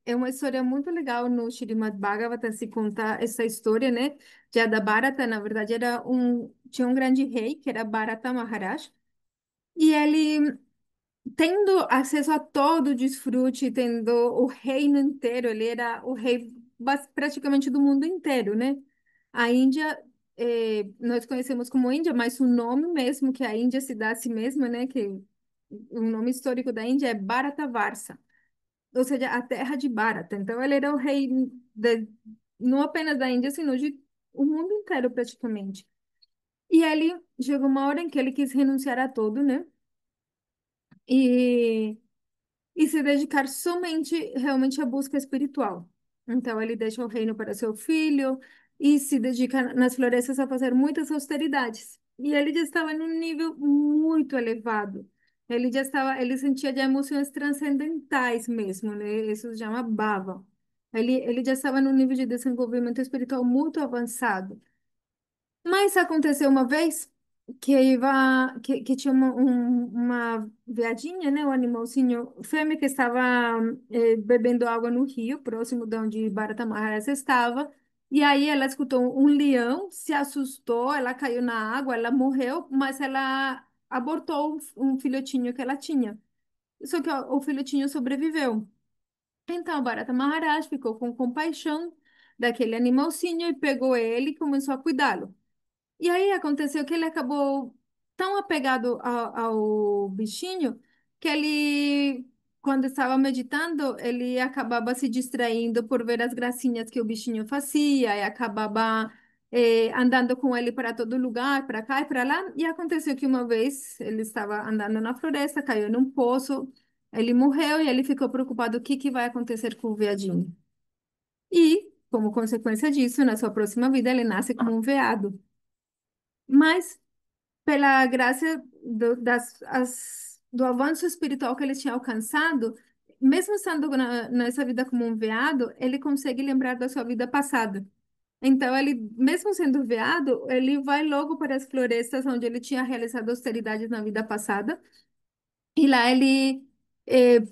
é uma história muito legal no Srimad Bhagavatam se contar essa história, né? De Bharata, na verdade, tinha um grande rei, que era Bharata Maharaj, e ele, tendo acesso a todo o desfrute, tendo o reino inteiro, ele era o rei praticamente do mundo inteiro, né? A Índia, nós conhecemos como Índia, mas o nome mesmo que a Índia se dá a si mesma, né? Que o nome histórico da Índia é Bharatavarsha, ou seja, a terra de Bharata. Então, ele era o rei não apenas da Índia, sino de o mundo inteiro, praticamente. E ele chegou uma hora em que ele quis renunciar a tudo, né? E e se dedicar somente realmente à busca espiritual. Então, ele deixa o reino para seu filho e se dedica nas florestas a fazer muitas austeridades. E ele já estava num nível muito elevado. Ele sentia já emoções transcendentais mesmo, né? Isso se chama bhava. Ele já estava num nível de desenvolvimento espiritual muito avançado. Mas aconteceu uma vez que tinha uma veadinha, né, um animalzinho fêmea que estava bebendo água no rio, próximo de onde Bharata Maharaj estava. E aí ela escutou um leão, se assustou, ela caiu na água, ela morreu, mas ela abortou um filhotinho que ela tinha. Só que o filhotinho sobreviveu. Então Bharata Maharaj ficou com compaixão daquele animalzinho e pegou ele e começou a cuidá-lo. E aí aconteceu que ele acabou tão apegado ao bichinho que ele, quando estava meditando, ele acabava se distraindo por ver as gracinhas que o bichinho fazia e acabava andando com ele para todo lugar, para cá e para lá. E aconteceu que uma vez ele estava andando na floresta, caiu num poço, ele morreu e ele ficou preocupado o que que vai acontecer com o veadinho. E, como consequência disso, na sua próxima vida, ele nasce como um veado. Mas pela graça do avanço espiritual que ele tinha alcançado, mesmo estando nessa vida como um veado, ele consegue lembrar da sua vida passada. Então, ele, mesmo sendo veado, ele vai logo para as florestas onde ele tinha realizado austeridades na vida passada e lá ele,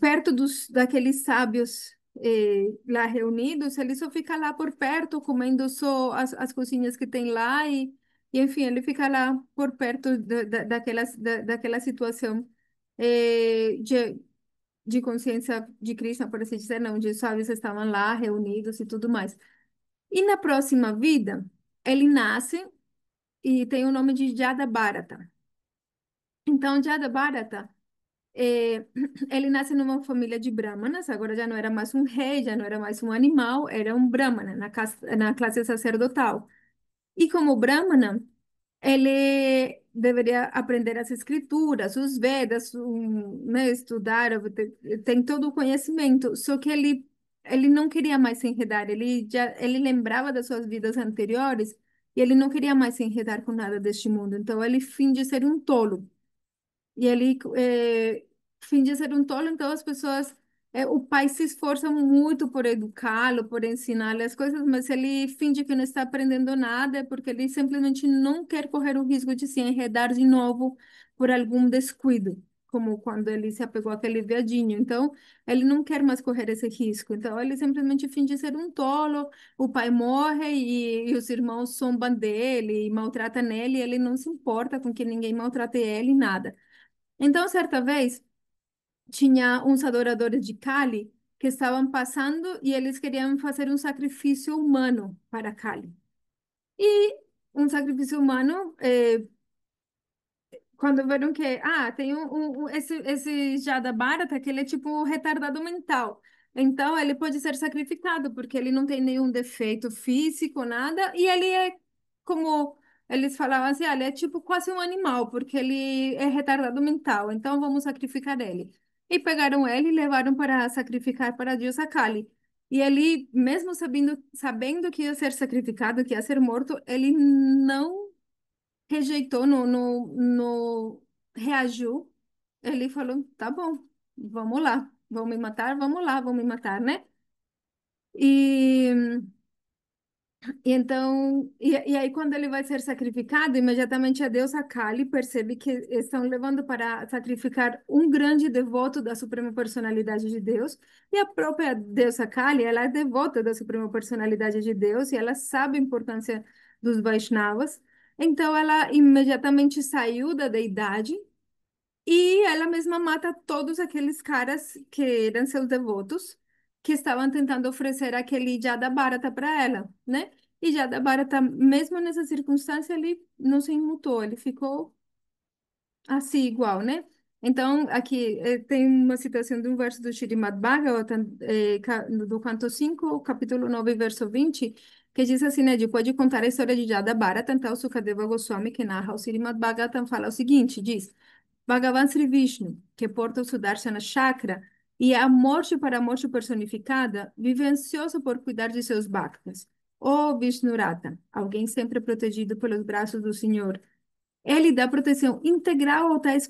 perto daqueles sábios lá reunidos, ele só fica lá por perto, comendo só as coisinhas que tem lá enfim, ele fica lá por perto daquela situação de consciência de Krishna, por assim dizer, não, onde os sábios estavam lá reunidos e tudo mais. E na próxima vida, ele nasce e tem o nome de Jada Bharata. Então, Jada Bharata eh, ele nasce numa família de brahmanas, agora já não era mais um rei, já não era mais um animal, era um brahmana na classe sacerdotal. E como brahmana, ele deveria aprender as escrituras, os Vedas, né, estudar, tem todo o conhecimento, só que ele não queria mais se enredar, ele lembrava das suas vidas anteriores e ele não queria mais se enredar com nada deste mundo, então ele finge ser um tolo. E ele finge ser um tolo, então as pessoas, o pai se esforça muito por educá-lo, por ensinar-lhe as coisas, mas ele finge que não está aprendendo nada, porque ele simplesmente não quer correr o risco de se enredar de novo por algum descuido, como quando ele se apegou àquele viadinho. Então, ele não quer mais correr esse risco. Então, ele simplesmente finge ser um tolo, o pai morre e os irmãos zombam dele e maltratam ele, e ele não se importa com que ninguém maltrate ele, nada. Então, certa vez, tinha uns adoradores de Kali que estavam passando e eles queriam fazer um sacrifício humano para Kali. E um sacrifício humano, quando viram que, tem esse Jada Bharata, que ele é tipo um retardado mental. Então, ele pode ser sacrificado, porque ele não tem nenhum defeito físico, nada, e ele é como eles falavam assim, ele é tipo quase um animal, porque ele é retardado mental, então vamos sacrificar ele. E pegaram ele e levaram para sacrificar para a deusa Kali. E ele, mesmo sabendo que ia ser sacrificado, que ia ser morto, ele não rejeitou, reagiu. Ele falou: tá bom, vamos lá, vão me matar, vamos lá, vão me matar, né? E, e aí, quando ele vai ser sacrificado, imediatamente a deusa Kali percebe que estão levando para sacrificar um grande devoto da Suprema Personalidade de Deus, e a própria deusa Kali, ela é devota da Suprema Personalidade de Deus, e ela sabe a importância dos Vaishnavas. Então, ela imediatamente saiu da deidade e ela mesma mata todos aqueles caras que eram seus devotos, que estavam tentando oferecer aquele Jada Bharata para ela, né? E Jada Bharata, mesmo nessa circunstância, ele não se imutou, ele ficou assim, igual, né? Então, aqui tem uma citação de um verso do Srimad Bhagavatam, do canto 5, capítulo 9, verso 20, que diz assim, né? Depois de contar a história de Jada Bharata, então, o Sukadeva Goswami, que narra o Srimad Bhagavatam, fala o seguinte, diz: Bhagavan Sri Vishnu, que porta o Sudarshana Chakra, e é a morte para a morte personificada, vive ansioso por cuidar de seus bhaktas. Ó Vishnurata, alguém sempre protegido pelos braços do Senhor, ele dá proteção integral ao tais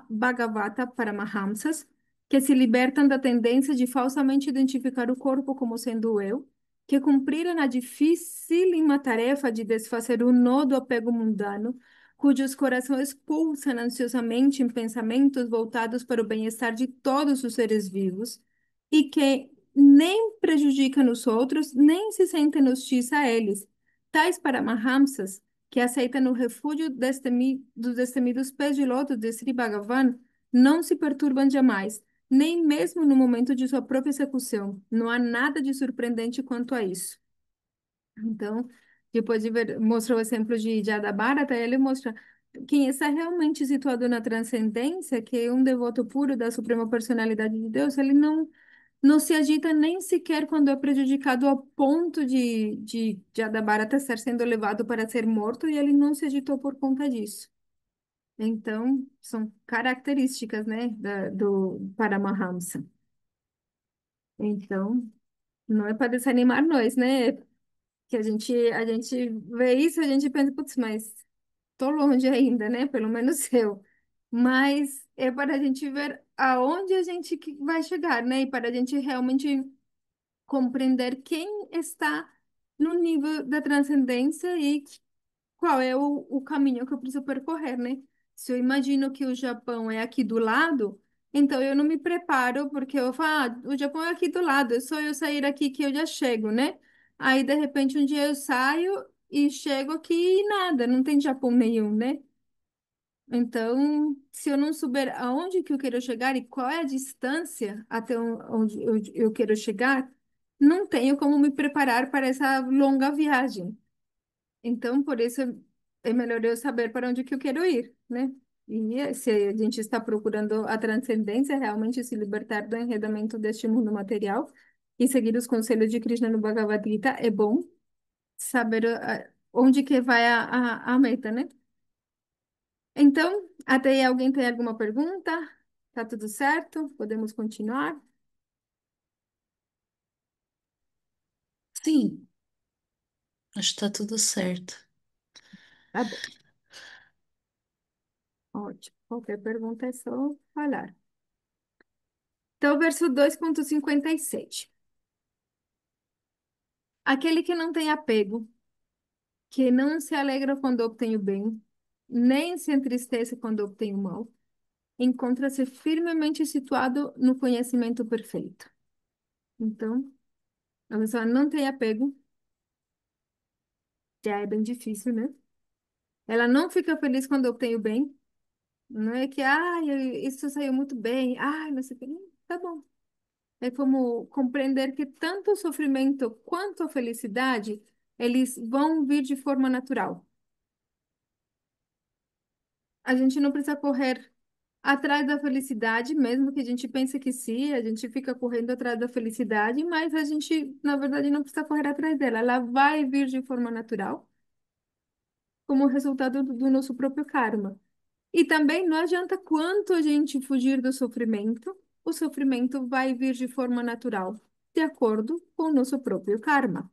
Bhagavata Paramahamsas, que se libertam da tendência de falsamente identificar o corpo como sendo o eu, que cumpriram a dificílima tarefa de desfazer o nó do apego mundano, cujos corações pulsam ansiosamente em pensamentos voltados para o bem-estar de todos os seres vivos, e que nem prejudicam os outros, nem se sentem hostis a eles. Tais Paramahamsas que aceita no refúgio dos destemidos pés de lótus de Sri Bhagavan, não se perturbam jamais, nem mesmo no momento de sua própria execução. Não há nada de surpreendente quanto a isso. Então, depois de ver, mostra o exemplo de Jadabharata, ele mostra quem está realmente situado na transcendência, que é um devoto puro da Suprema Personalidade de Deus, ele não se agita nem sequer quando é prejudicado ao ponto de Adabarata estar sendo levado para ser morto e ele não se agitou por conta disso. Então, são características, né, do Paramahamsa. Então, não é para desanimar nós, né? Que a gente vê isso, a gente pensa, putz, mas tô longe ainda, né? Pelo menos eu. Mas é para a gente ver aonde a gente vai chegar, né? E para a gente realmente compreender quem está no nível da transcendência e qual é o caminho que eu preciso percorrer, né? Se eu imagino que o Japão é aqui do lado, então eu não me preparo porque eu falo, o Japão é aqui do lado, é só eu sair aqui que eu já chego, né? Aí, de repente, um dia eu saio e chego aqui e nada, não tem Japão nenhum, né? Então, se eu não souber aonde que eu quero chegar e qual é a distância até onde eu quero chegar, não tenho como me preparar para essa longa viagem. Então, por isso é melhor eu saber para onde que eu quero ir, né? E se a gente está procurando a transcendência, realmente se libertar do enredamento deste mundo material e seguir os conselhos de Krishna no Bhagavad Gita, é bom saber onde que vai a meta, né? Então, até aí alguém tem alguma pergunta? Tá tudo certo? Podemos continuar? Sim, acho que tá tudo certo. Tá bom, ótimo. Qualquer pergunta é só falar. Então, verso 2,57. Aquele que não tem apego, que não se alegra quando obtém o bem, nem se entristece quando obtém o mal, encontra-se firmemente situado no conhecimento perfeito. Então, a pessoa não tem apego, já é bem difícil, né? Ela não fica feliz quando obtém o bem. Não é que, isso saiu muito bem, não sei o quê. Tá bom. É como compreender que tanto o sofrimento quanto a felicidade, eles vão vir de forma natural. A gente não precisa correr atrás da felicidade, mesmo que a gente pense que sim, a gente fica correndo atrás da felicidade, mas a gente, na verdade, não precisa correr atrás dela. Ela vai vir de forma natural, como resultado do nosso próprio karma. E também não adianta quanto a gente fugir do sofrimento, o sofrimento vai vir de forma natural, de acordo com o nosso próprio karma.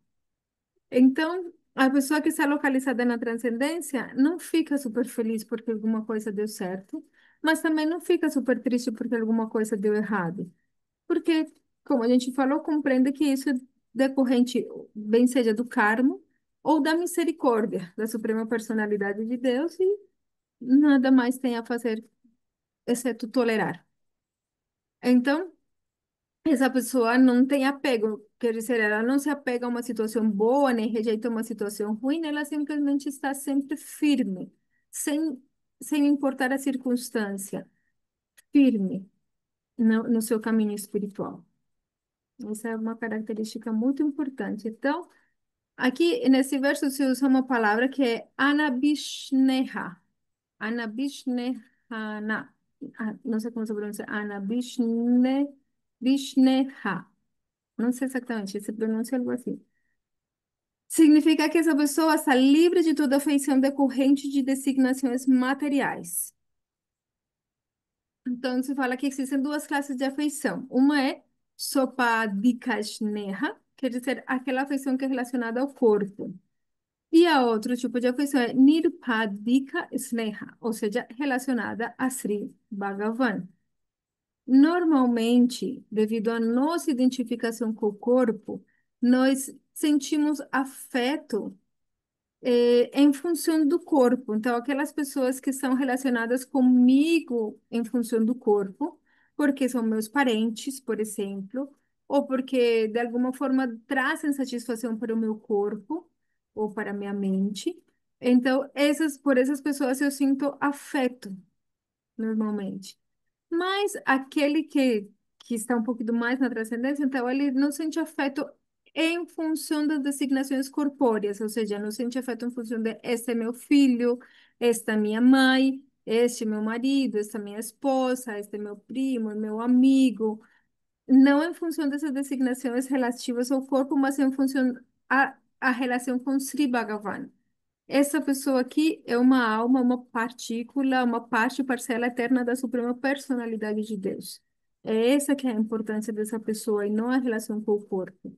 Então, a pessoa que está localizada na transcendência não fica super feliz porque alguma coisa deu certo, mas também não fica super triste porque alguma coisa deu errado. Porque, como a gente falou, compreende que isso é decorrente, bem seja do karma ou da misericórdia da Suprema Personalidade de Deus e nada mais tem a fazer exceto tolerar. Então, essa pessoa não tem apego, quer dizer, ela não se apega a uma situação boa, nem rejeita uma situação ruim, ela simplesmente está sempre firme, sem, sem importar a circunstância, firme no seu caminho espiritual. Essa é uma característica muito importante. Então, aqui nesse verso se usa uma palavra que é anabhishneha. Anabhishnehana. Não sei como se pronuncia. Vishneha. Não sei exatamente, se pronuncia algo assim. Significa que essa pessoa está livre de toda afeição decorrente de designações materiais. Então, se fala que existem duas classes de afeição. Uma é sopadikashneha, quer dizer, aquela afeição que é relacionada ao corpo. E a outro tipo de afeição é nirpadika sneha, ou seja, relacionada a Sri Bhagavan. Normalmente, devido à nossa identificação com o corpo, nós sentimos afeto em função do corpo. Então, aquelas pessoas que são relacionadas comigo em função do corpo, porque são meus parentes, por exemplo, ou porque de alguma forma trazem satisfação para o meu corpo ou para a minha mente. Então, por essas pessoas eu sinto afeto normalmente. Mas aquele que está um pouquinho mais na transcendência, então ele não sente afeto em função das designações corpóreas, ou seja, não sente afeto em função de este é meu filho, esta é minha mãe, este é meu marido, esta é minha esposa, este é meu primo, é meu amigo. Não em função dessas designações relativas ao corpo, mas em função a relação com Sri Bhagavan. Essa pessoa aqui é uma alma, uma partícula, uma parte, parcela eterna da Suprema Personalidade de Deus. É essa que é a importância dessa pessoa e não a relação com o corpo.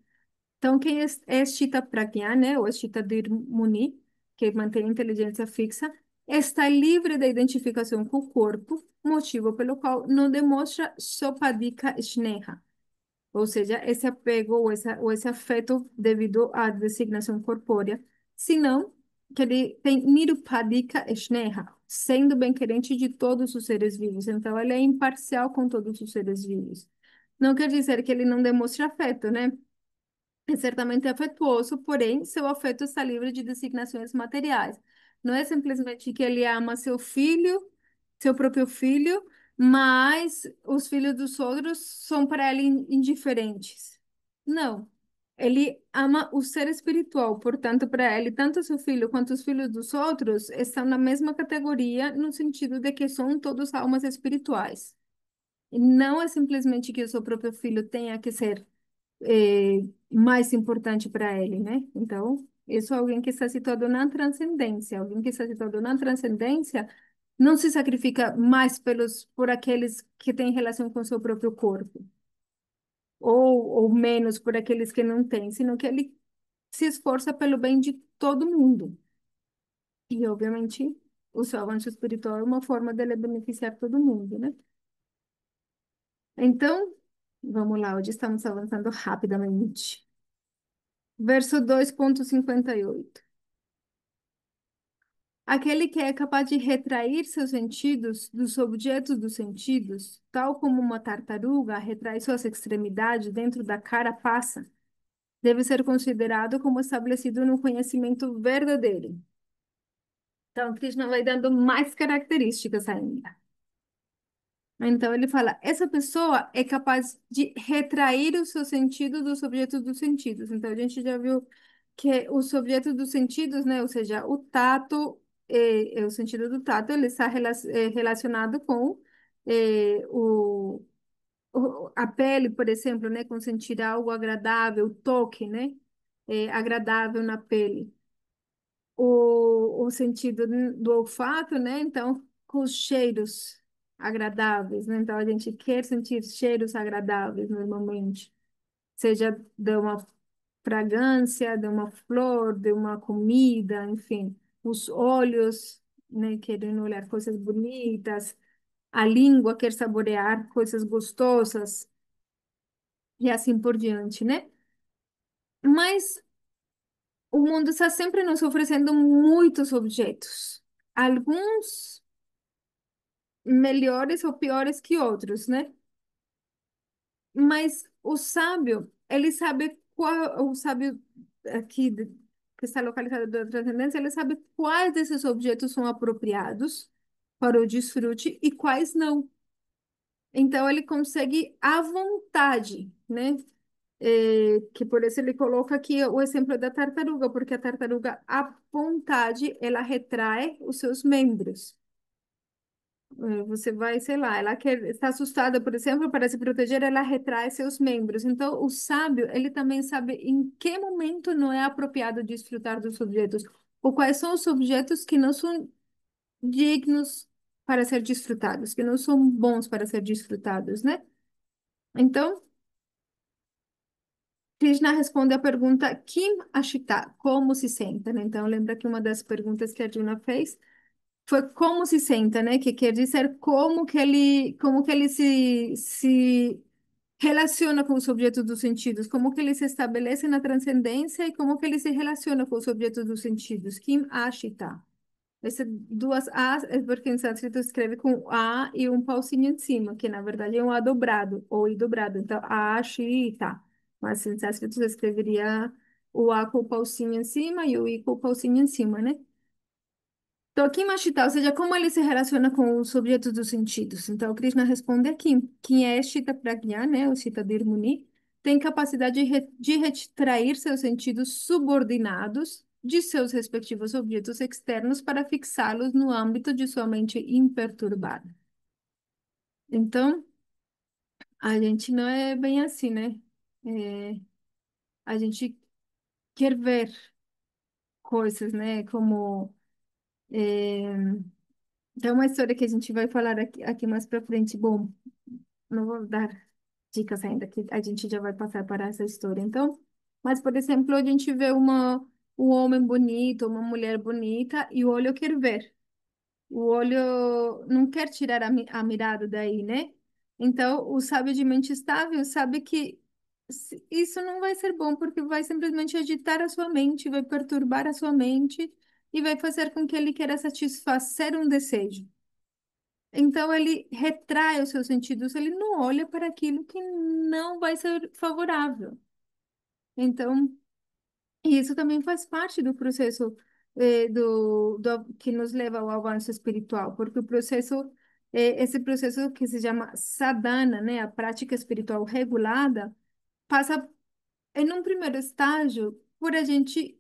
Então, quem é Chitta Prajna, né, ou Chitta Dhir Muni, que mantém a inteligência fixa, está livre da identificação com o corpo, motivo pelo qual não demonstra Sopadika Sneha, ou seja, esse apego ou esse afeto devido à designação corpórea, senão que ele tem nirupadika sneha, sendo bem-querente de todos os seres vivos. Então, ele é imparcial com todos os seres vivos. Não quer dizer que ele não demonstre afeto, né? É certamente afetuoso, porém, seu afeto está livre de designações materiais. Não é simplesmente que ele ama seu filho, seu próprio filho, mas os filhos dos outros são para ele indiferentes. Não. Ele ama o ser espiritual, portanto, para ele, tanto seu filho quanto os filhos dos outros estão na mesma categoria, no sentido de que são todos almas espirituais. E não é simplesmente que o seu próprio filho tenha que ser mais importante para ele, né? Então, isso é alguém que está situado na transcendência. Alguém que está situado na transcendência não se sacrifica mais por aqueles que têm relação com o seu próprio corpo, ou menos por aqueles que não têm, sino que ele se esforça pelo bem de todo mundo. E, obviamente, o seu avanço espiritual é uma forma dele beneficiar todo mundo, né? Então, vamos lá, hoje estamos avançando rapidamente. Verso 2,58. Aquele que é capaz de retrair seus sentidos dos objetos dos sentidos, tal como uma tartaruga retrai suas extremidades dentro da carapaça, deve ser considerado como estabelecido no conhecimento verdadeiro. Então, Krishna vai dando mais características ainda. Então, ele fala: essa pessoa é capaz de retrair o seu sentido dos objetos dos sentidos. Então, a gente já viu que os objetos dos sentidos, né, ou seja, o tato, o sentido do tato, ele está relacionado com a pele, por exemplo, né, com sentir algo agradável, o toque, né, agradável na pele. O sentido do olfato, né? Então, com os cheiros agradáveis, né? Então, a gente quer sentir cheiros agradáveis normalmente, seja de uma fragrância, de uma flor, de uma comida, enfim. Os olhos, né? Querem olhar coisas bonitas, a língua quer saborear coisas gostosas e assim por diante, né? Mas o mundo está sempre nos oferecendo muitos objetos. Alguns melhores ou piores que outros, né? Mas o sábio, ele sabe qual, o sábio aqui que está localizado da transcendência, ele sabe quais desses objetos são apropriados para o desfrute e quais não. Então ele consegue à vontade, né? Que por isso ele coloca aqui o exemplo da tartaruga, porque a tartaruga à vontade ela retrai os seus membros. Você vai, sei lá, ela quer, está assustada, por exemplo, para se proteger, ela retrai seus membros. Então, o sábio, ele também sabe em que momento não é apropriado desfrutar dos objetos, ou quais são os objetos que não são dignos para ser desfrutados, que não são bons para ser desfrutados, né? Então, Krishna responde a pergunta Kim Ashita, como se senta, né? Então, lembra que uma das perguntas que a Arjuna fez foi como se senta, né? Que quer dizer como que ele se relaciona com os objetos dos sentidos, como que ele se estabelece na transcendência e como que ele se relaciona com os objetos dos sentidos. Kim Ashita. Esse duas A's é porque em sânscrito escreve com A e um pauzinho em cima, que na verdade é um A dobrado ou I dobrado. Então, Ashita. Mas em sânscrito você escreveria o A com o pauzinho em cima e o I com o pauzinho em cima, né? Então, aqui Mashita, ou seja, como ele se relaciona com os objetos dos sentidos. Então, o Krishna responde aqui, quem é Shita Pragya, né, o Shita Dirmuni, tem capacidade de retrair seus sentidos subordinados de seus respectivos objetos externos para fixá-los no âmbito de sua mente imperturbada. Então, a gente não é bem assim, né? É, a gente quer ver coisas, né, como... é, tem uma história que a gente vai falar aqui mais para frente. Bom, não vou dar dicas ainda, que a gente já vai passar para essa história. Então, mas, por exemplo, a gente vê um homem bonito, uma mulher bonita, e o olho quer ver. O olho não quer tirar a mirada daí, né? Então, o sábio de mente estável sabe que isso não vai ser bom, porque vai simplesmente agitar a sua mente, vai perturbar a sua mente e vai fazer com que ele queira satisfazer um desejo. Então, ele retrai os seus sentidos, ele não olha para aquilo que não vai ser favorável. Então, isso também faz parte do processo que nos leva ao avanço espiritual, porque o processo, esse processo que se chama sadhana, né, a prática espiritual regulada, passa em um primeiro estágio, por a gente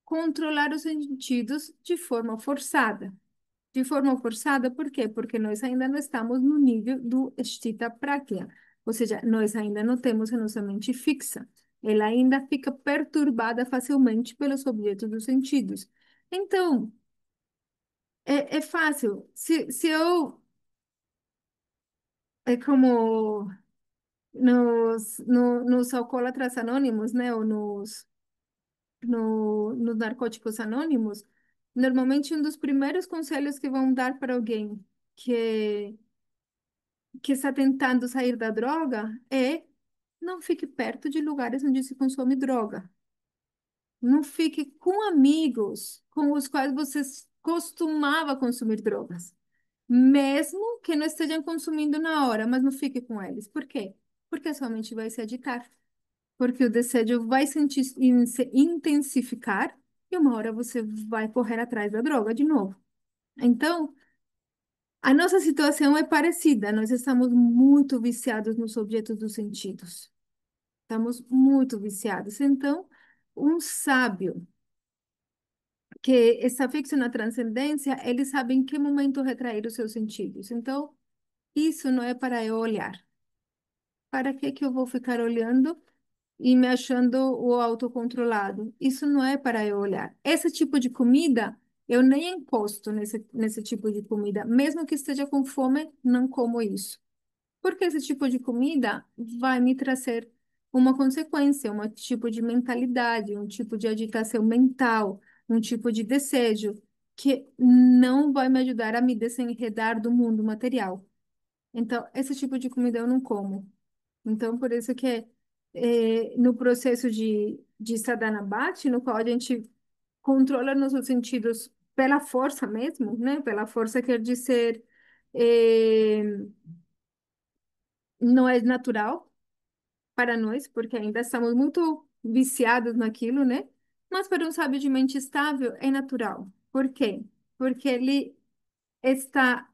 controlar os sentidos de forma forçada. De forma forçada, por quê? Porque nós ainda não estamos no nível do Sthita Pragya, ou seja, nós ainda não temos a nossa mente fixa. Ela ainda fica perturbada facilmente pelos objetos dos sentidos. Então, é fácil. Se eu, é como nos alcoólatras anônimos, né, ou nos narcóticos anônimos, normalmente um dos primeiros conselhos que vão dar para alguém que, que está tentando sair da droga é não fique perto de lugares onde se consome droga. Não fique com amigos com os quais você costumava consumir drogas. Mesmo que não estejam consumindo na hora, mas não fique com eles. Por quê? Porque a sua mente vai se agitar. Porque o desejo vai se intensificar e uma hora você vai correr atrás da droga de novo. Então, a nossa situação é parecida. Nós estamos muito viciados nos objetos dos sentidos. Estamos muito viciados. Então, um sábio que está fixo na transcendência, ele sabe em que momento retrair os seus sentidos. Então, isso não é para eu olhar. Para que eu vou ficar olhando e me achando o autocontrolado? Isso não é para eu olhar. Esse tipo de comida, eu nem encosto nesse tipo de comida. Mesmo que esteja com fome, não como isso. Porque esse tipo de comida vai me trazer uma consequência, um tipo de mentalidade, um tipo de agitação mental, um tipo de desejo que não vai me ajudar a me desenredar do mundo material. Então, esse tipo de comida eu não como. Então, por isso que no processo de sadhana bhakti, no qual a gente controla nossos sentidos pela força mesmo, né? Pela força quer dizer, não é natural para nós, porque ainda estamos muito viciados naquilo, né? Mas para um sábio de mente estável é natural. Por quê? Porque ele está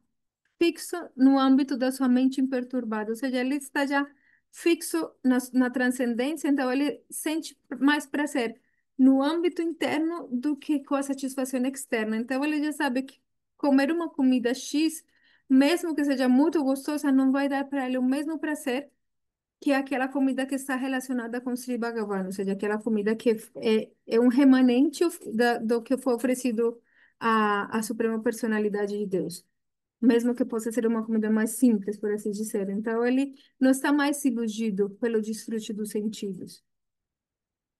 fixo no âmbito da sua mente imperturbada, ou seja, ele está já fixo na transcendência, então ele sente mais prazer no âmbito interno do que com a satisfação externa. Então ele já sabe que comer uma comida X, mesmo que seja muito gostosa, não vai dar para ele o mesmo prazer que é aquela comida que está relacionada com Sri Bhagavan, ou seja, aquela comida que é um remanente do que foi oferecido à Suprema Personalidade de Deus, mesmo que possa ser uma comida mais simples, por assim dizer. Então, ele não está mais iludido pelo desfrute dos sentidos.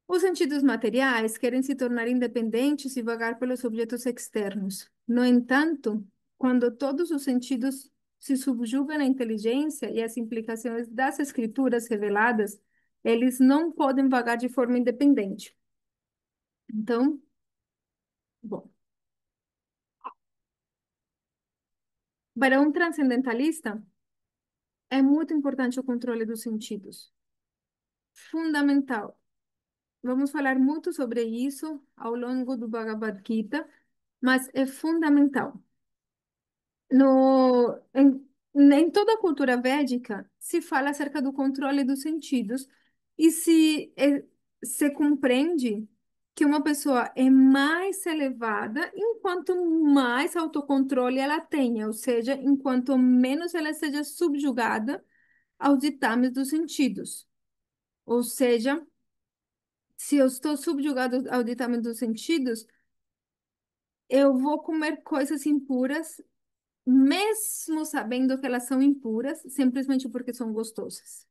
Os sentidos materiais querem se tornar independentes e vagar pelos objetos externos. No entanto, quando todos os sentidos se subjugam à inteligência e às implicações das escrituras reveladas, eles não podem vagar de forma independente. Então, bom, para um transcendentalista, é muito importante o controle dos sentidos. Fundamental. Vamos falar muito sobre isso ao longo do Bhagavad Gita, mas é fundamental. No, em toda a cultura védica se fala acerca do controle dos sentidos e se compreende que uma pessoa é mais elevada enquanto mais autocontrole ela tenha, ou seja, enquanto menos ela seja subjugada aos ditames dos sentidos. Ou seja, se eu estou subjugado ao ditame dos sentidos, eu vou comer coisas impuras mesmo sabendo que elas são impuras, simplesmente porque são gostosas.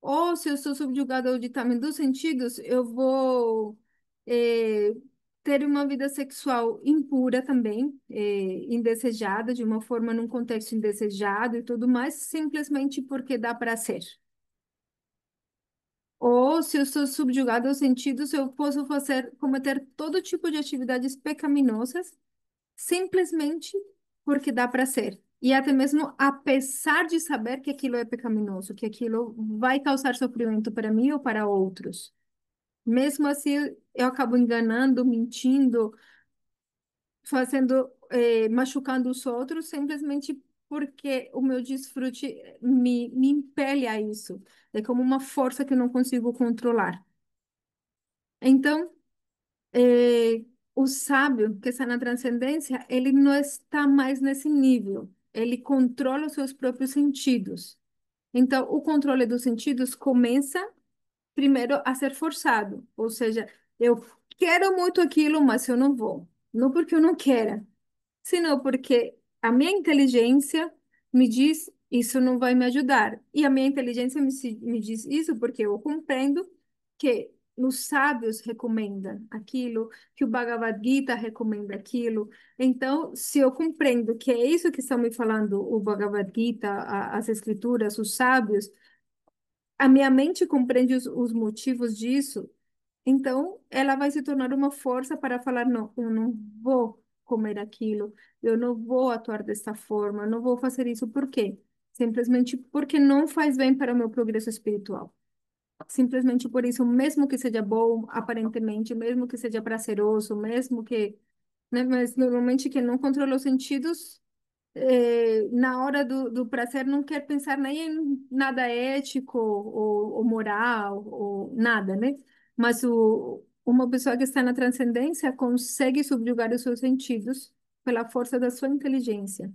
Ou se eu sou subjugada ao ditame dos sentidos, eu vou eh, ter uma vida sexual impura também, indesejada, de uma forma num contexto indesejado e tudo mais, simplesmente porque dá prazer. Ou se eu sou subjugada aos sentidos, eu posso cometer todo tipo de atividades pecaminosas simplesmente porque dá para ser. E até mesmo apesar de saber que aquilo é pecaminoso, que aquilo vai causar sofrimento para mim ou para outros. Mesmo assim, eu acabo enganando, mentindo, machucando os outros, simplesmente porque o meu desfrute me impele a isso. É como uma força que eu não consigo controlar. Então, o sábio que está na transcendência, ele não está mais nesse nível. Ele controla os seus próprios sentidos. Então, o controle dos sentidos começa primeiro a ser forçado. Ou seja, eu quero muito aquilo, mas eu não vou. Não porque eu não quero, senão porque a minha inteligência me diz isso não vai me ajudar. E a minha inteligência me diz isso porque eu compreendo que os sábios recomendam aquilo, que o Bhagavad Gita recomenda aquilo. Então, se eu compreendo que é isso que estão me falando o Bhagavad Gita, as escrituras, os sábios, a minha mente compreende os motivos disso, então, ela vai se tornar uma força para falar: não, eu não vou comer aquilo, eu não vou atuar desta forma, eu não vou fazer isso. Por quê? Simplesmente porque não faz bem para o meu progresso espiritual. Simplesmente por isso, mesmo que seja bom, aparentemente, mesmo que seja prazeroso, mesmo que, né, mas normalmente quem não controla os sentidos na hora do prazer não quer pensar nem em nada ético ou moral ou nada, né? Mas uma pessoa que está na transcendência consegue subjugar os seus sentidos pela força da sua inteligência.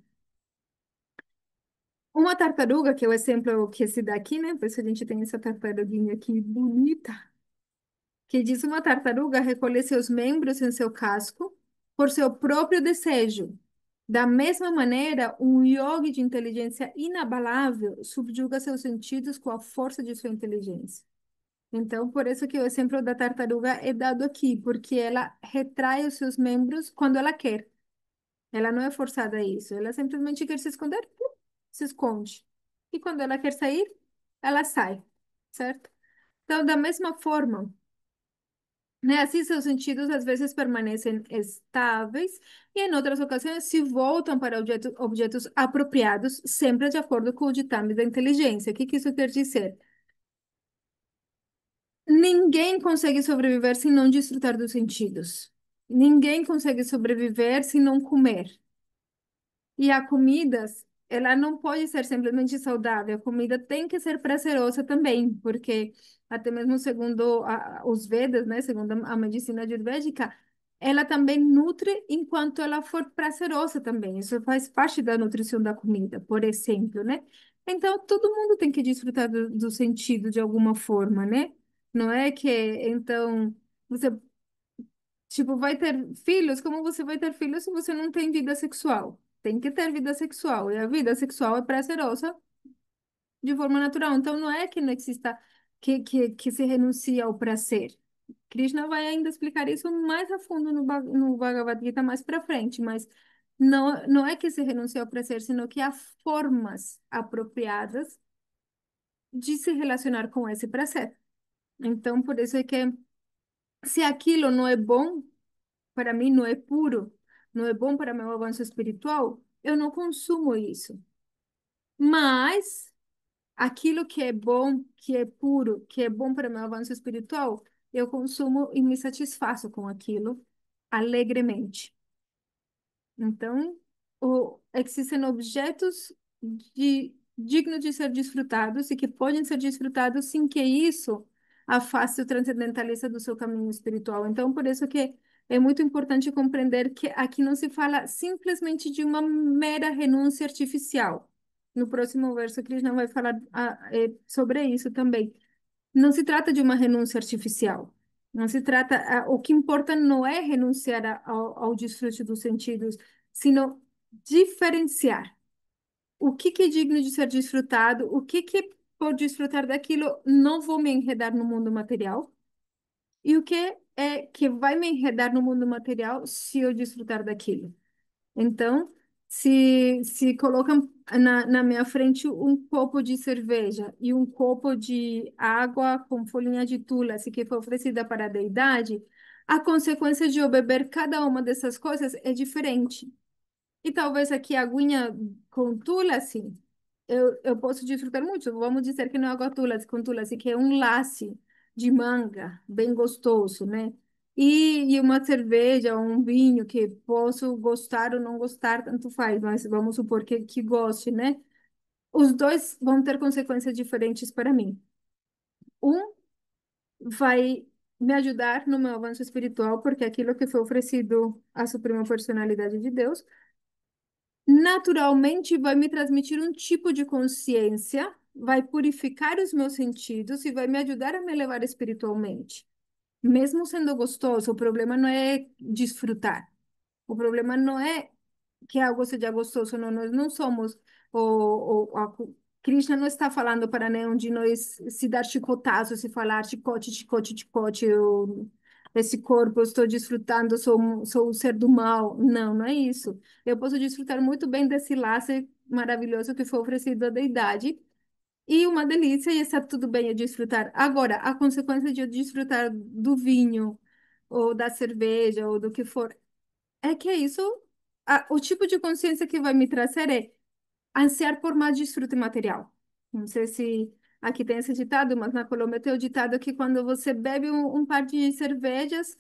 Uma tartaruga, que é o exemplo que se dá aqui, né? Por isso a gente tem essa tartaruguinha aqui bonita, que diz uma tartaruga recolhe seus membros em seu casco por seu próprio desejo. Da mesma maneira, um yogi de inteligência inabalável subjuga seus sentidos com a força de sua inteligência. Então, por isso que o exemplo da tartaruga é dado aqui, porque ela retrai os seus membros quando ela quer. Ela não é forçada a isso, ela simplesmente quer se esconder, se esconde. E quando ela quer sair, ela sai, certo? Então, da mesma forma, né? Assim, seus sentidos às vezes permanecem estáveis e, em outras ocasiões, se voltam para objetos apropriados, sempre de acordo com o ditame da inteligência. O que que isso quer dizer? Ninguém consegue sobreviver se não desfrutar dos sentidos. Ninguém consegue sobreviver se não comer. E a comida, ela não pode ser simplesmente saudável, a comida tem que ser prazerosa também, porque até mesmo segundo os Vedas, né, segundo a medicina ayurvédica, ela também nutre enquanto ela for prazerosa também. Isso faz parte da nutrição da comida, por exemplo, né? Então, todo mundo tem que desfrutar do sentido de alguma forma, né? Não é que, então, você tipo, vai ter filhos? Como você vai ter filhos se você não tem vida sexual? Tem que ter vida sexual. E a vida sexual é prazerosa de forma natural. Então, não é que não exista, que se renuncia ao prazer. Krishna vai ainda explicar isso mais a fundo no Bhagavad Gita mais para frente, mas não é que se renuncia ao prazer, sino que há formas apropriadas de se relacionar com esse prazer. Então, por isso é que se aquilo não é bom, para mim não é puro, não é bom para meu avanço espiritual, eu não consumo isso. Mas aquilo que é bom, que é puro, que é bom para meu avanço espiritual, eu consumo e me satisfaço com aquilo alegremente. Então, existem objetos dignos de ser desfrutados e que podem ser desfrutados sem que isso afaste o transcendentalista do seu caminho espiritual. Então, por isso que é muito importante compreender que aqui não se fala simplesmente de uma mera renúncia artificial. No próximo verso, Krishna vai falar sobre isso também. Não se trata de uma renúncia artificial. Não se trata, o que importa não é renunciar ao desfrute dos sentidos, sino diferenciar o que que é digno de ser desfrutado, o que por desfrutar daquilo não vou me enredar no mundo material e o que é que vai me enredar no mundo material se eu desfrutar daquilo. Então, se colocam na minha frente um copo de cerveja e um copo de água com folhinha de tulasi que foi oferecida para a deidade, a consequência de eu beber cada uma dessas coisas é diferente. E talvez aqui a aguinha com tulasi, eu posso desfrutar muito. Vamos dizer que não é água tulasi com tulasi, que é um lassi de manga, bem gostoso, né? E uma cerveja, um vinho que posso gostar ou não gostar, tanto faz, mas vamos supor que goste, né? Os dois vão ter consequências diferentes para mim. Um vai me ajudar no meu avanço espiritual, porque aquilo que foi oferecido à Suprema Personalidade de Deus, naturalmente vai me transmitir um tipo de consciência, vai purificar os meus sentidos e vai me ajudar a me elevar espiritualmente. Mesmo sendo gostoso, o problema não é desfrutar. O problema não é que algo seja gostoso, não, nós não somos, Krishna não está falando para nenhum de nós se dar chicotazos, se falar chicote, chicote, chicote, esse corpo eu estou desfrutando, sou o ser do mal. Não, não é isso. Eu posso desfrutar muito bem desse laço maravilhoso que foi oferecido à deidade, e uma delícia, e está tudo bem eu desfrutar. Agora, a consequência de eu desfrutar do vinho, ou da cerveja, ou do que for, é que é isso, o tipo de consciência que vai me trazer é ansiar por mais desfrute material. Não sei se aqui tem esse ditado, mas na Colômbia tem o ditado que quando você bebe um par de cervejas,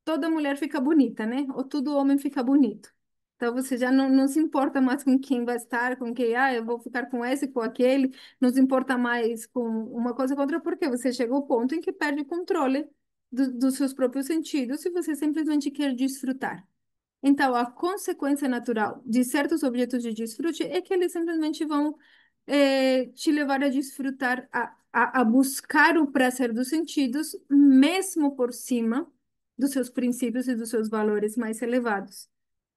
toda mulher fica bonita, né? Ou todo homem fica bonito. Então você já não se importa mais com quem vai estar, com quem, eu vou ficar com esse, com aquele, não se importa mais com uma coisa contra porque você chega ao ponto em que perde o controle dos seus próprios sentidos e você simplesmente quer desfrutar. Então, a consequência natural de certos objetos de desfrute é que eles simplesmente vão te levar a desfrutar, a buscar o prazer dos sentidos, mesmo por cima dos seus princípios e dos seus valores mais elevados.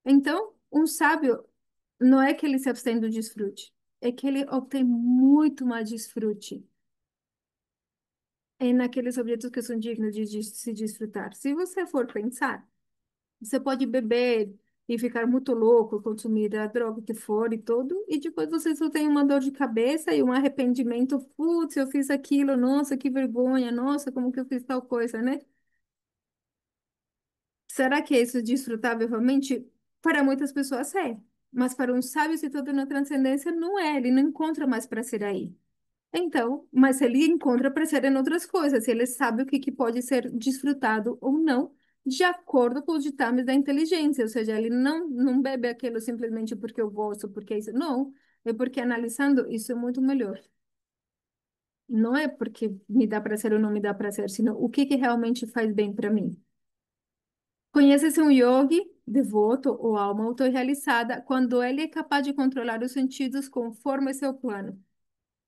Então, um sábio não é que ele se abstém do desfrute, é que ele obtém muito mais desfrute naqueles objetos que são dignos de se desfrutar. Se você for pensar, você pode beber e ficar muito louco, consumir a droga que for e tudo, e depois você só tem uma dor de cabeça e um arrependimento. Putz, eu fiz aquilo, nossa, que vergonha, nossa, como que eu fiz tal coisa, né? Será que é isso desfrutável realmente? Para muitas pessoas é, mas para um sábio se todo na transcendência não é, ele não encontra mais prazer aí. Então, mas ele encontra prazer em outras coisas, ele sabe o que, que pode ser desfrutado ou não, de acordo com os ditames da inteligência, ou seja, ele não bebe aquilo simplesmente porque eu gosto, porque é isso, não, é porque analisando isso é muito melhor. Não é porque me dá prazer ou não me dá prazer, sino o que, que realmente faz bem para mim. Conhece-se um yogi devoto ou alma autorrealizada quando ele é capaz de controlar os sentidos conforme seu plano.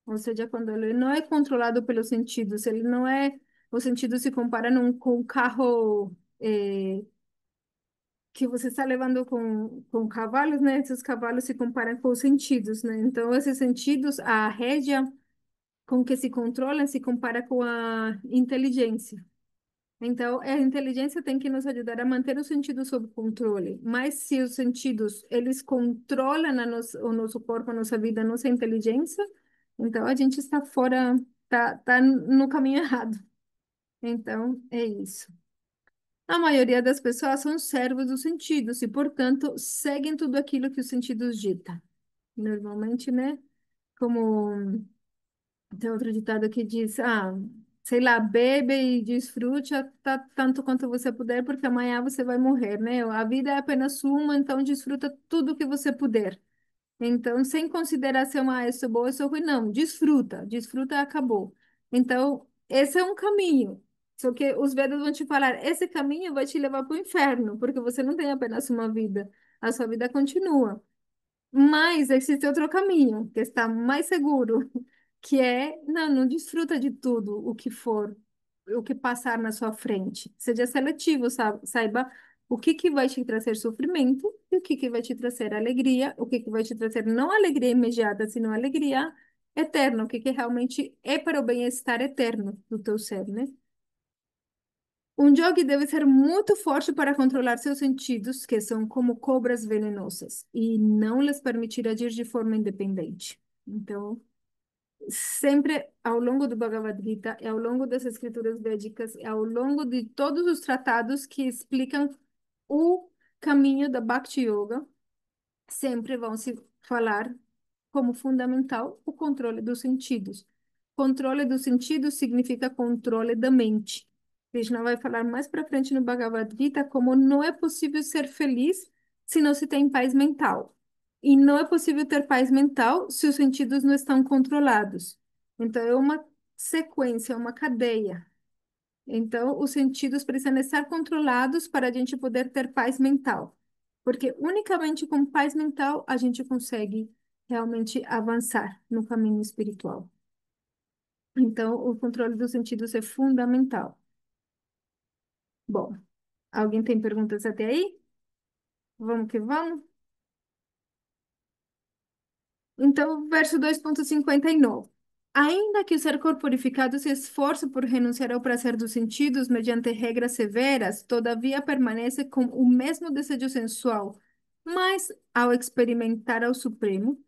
Ou seja, quando ele não é controlado pelos sentidos, ele não é. Os sentidos se comparam com um carro que você está levando com cavalos, né? Esses cavalos se comparam com os sentidos, né? Então, esses sentidos, a rédea com que se controla se compara com a inteligência. Então, a inteligência tem que nos ajudar a manter os sentidos sob controle. Mas se os sentidos, eles controlam o nosso corpo, a nossa vida, a nossa inteligência, então a gente está fora, tá no caminho errado. Então, é isso. A maioria das pessoas são servos dos sentidos e, portanto, seguem tudo aquilo que os sentidos ditam. Normalmente, né? Como tem outro ditado que diz, sei lá, bebe e desfrute tanto quanto você puder, porque amanhã você vai morrer, né? A vida é apenas uma, então desfruta tudo que você puder. Então, sem considerar se é uma isso é boa ou se é ruim, não, desfruta e acabou. Então, esse é um caminho. Só que os Vedas vão te falar, esse caminho vai te levar para o inferno, porque você não tem apenas uma vida, a sua vida continua. Mas existe outro caminho, que está mais seguro, que é, não desfruta de tudo o que for, o que passar na sua frente. Seja seletivo, saiba o que que vai te trazer sofrimento e o que que vai te trazer alegria, o que que vai te trazer não alegria imediata, sino alegria eterna, o que que realmente é para o bem-estar eterno do teu ser, né? Um yogi deve ser muito forte para controlar seus sentidos, que são como cobras venenosas, e não lhes permitir agir de forma independente. Então, sempre ao longo do Bhagavad Gita, e ao longo das escrituras védicas, e ao longo de todos os tratados que explicam o caminho da Bhakti Yoga, sempre vão se falar como fundamental o controle dos sentidos. Controle dos sentidos significa controle da mente. Krishna vai falar mais para frente no Bhagavad Gita como não é possível ser feliz se não se tem paz mental. E não é possível ter paz mental se os sentidos não estão controlados. Então, é uma sequência, uma cadeia. Então, os sentidos precisam estar controlados para a gente poder ter paz mental. Porque unicamente com paz mental a gente consegue realmente avançar no caminho espiritual. Então, o controle dos sentidos é fundamental. Bom, alguém tem perguntas até aí? Vamos que vamos? Então, verso 2,59. Ainda que o ser corporificado se esforce por renunciar ao prazer dos sentidos mediante regras severas, todavia permanece com o mesmo desejo sensual. Mas, ao experimentar ao Supremo,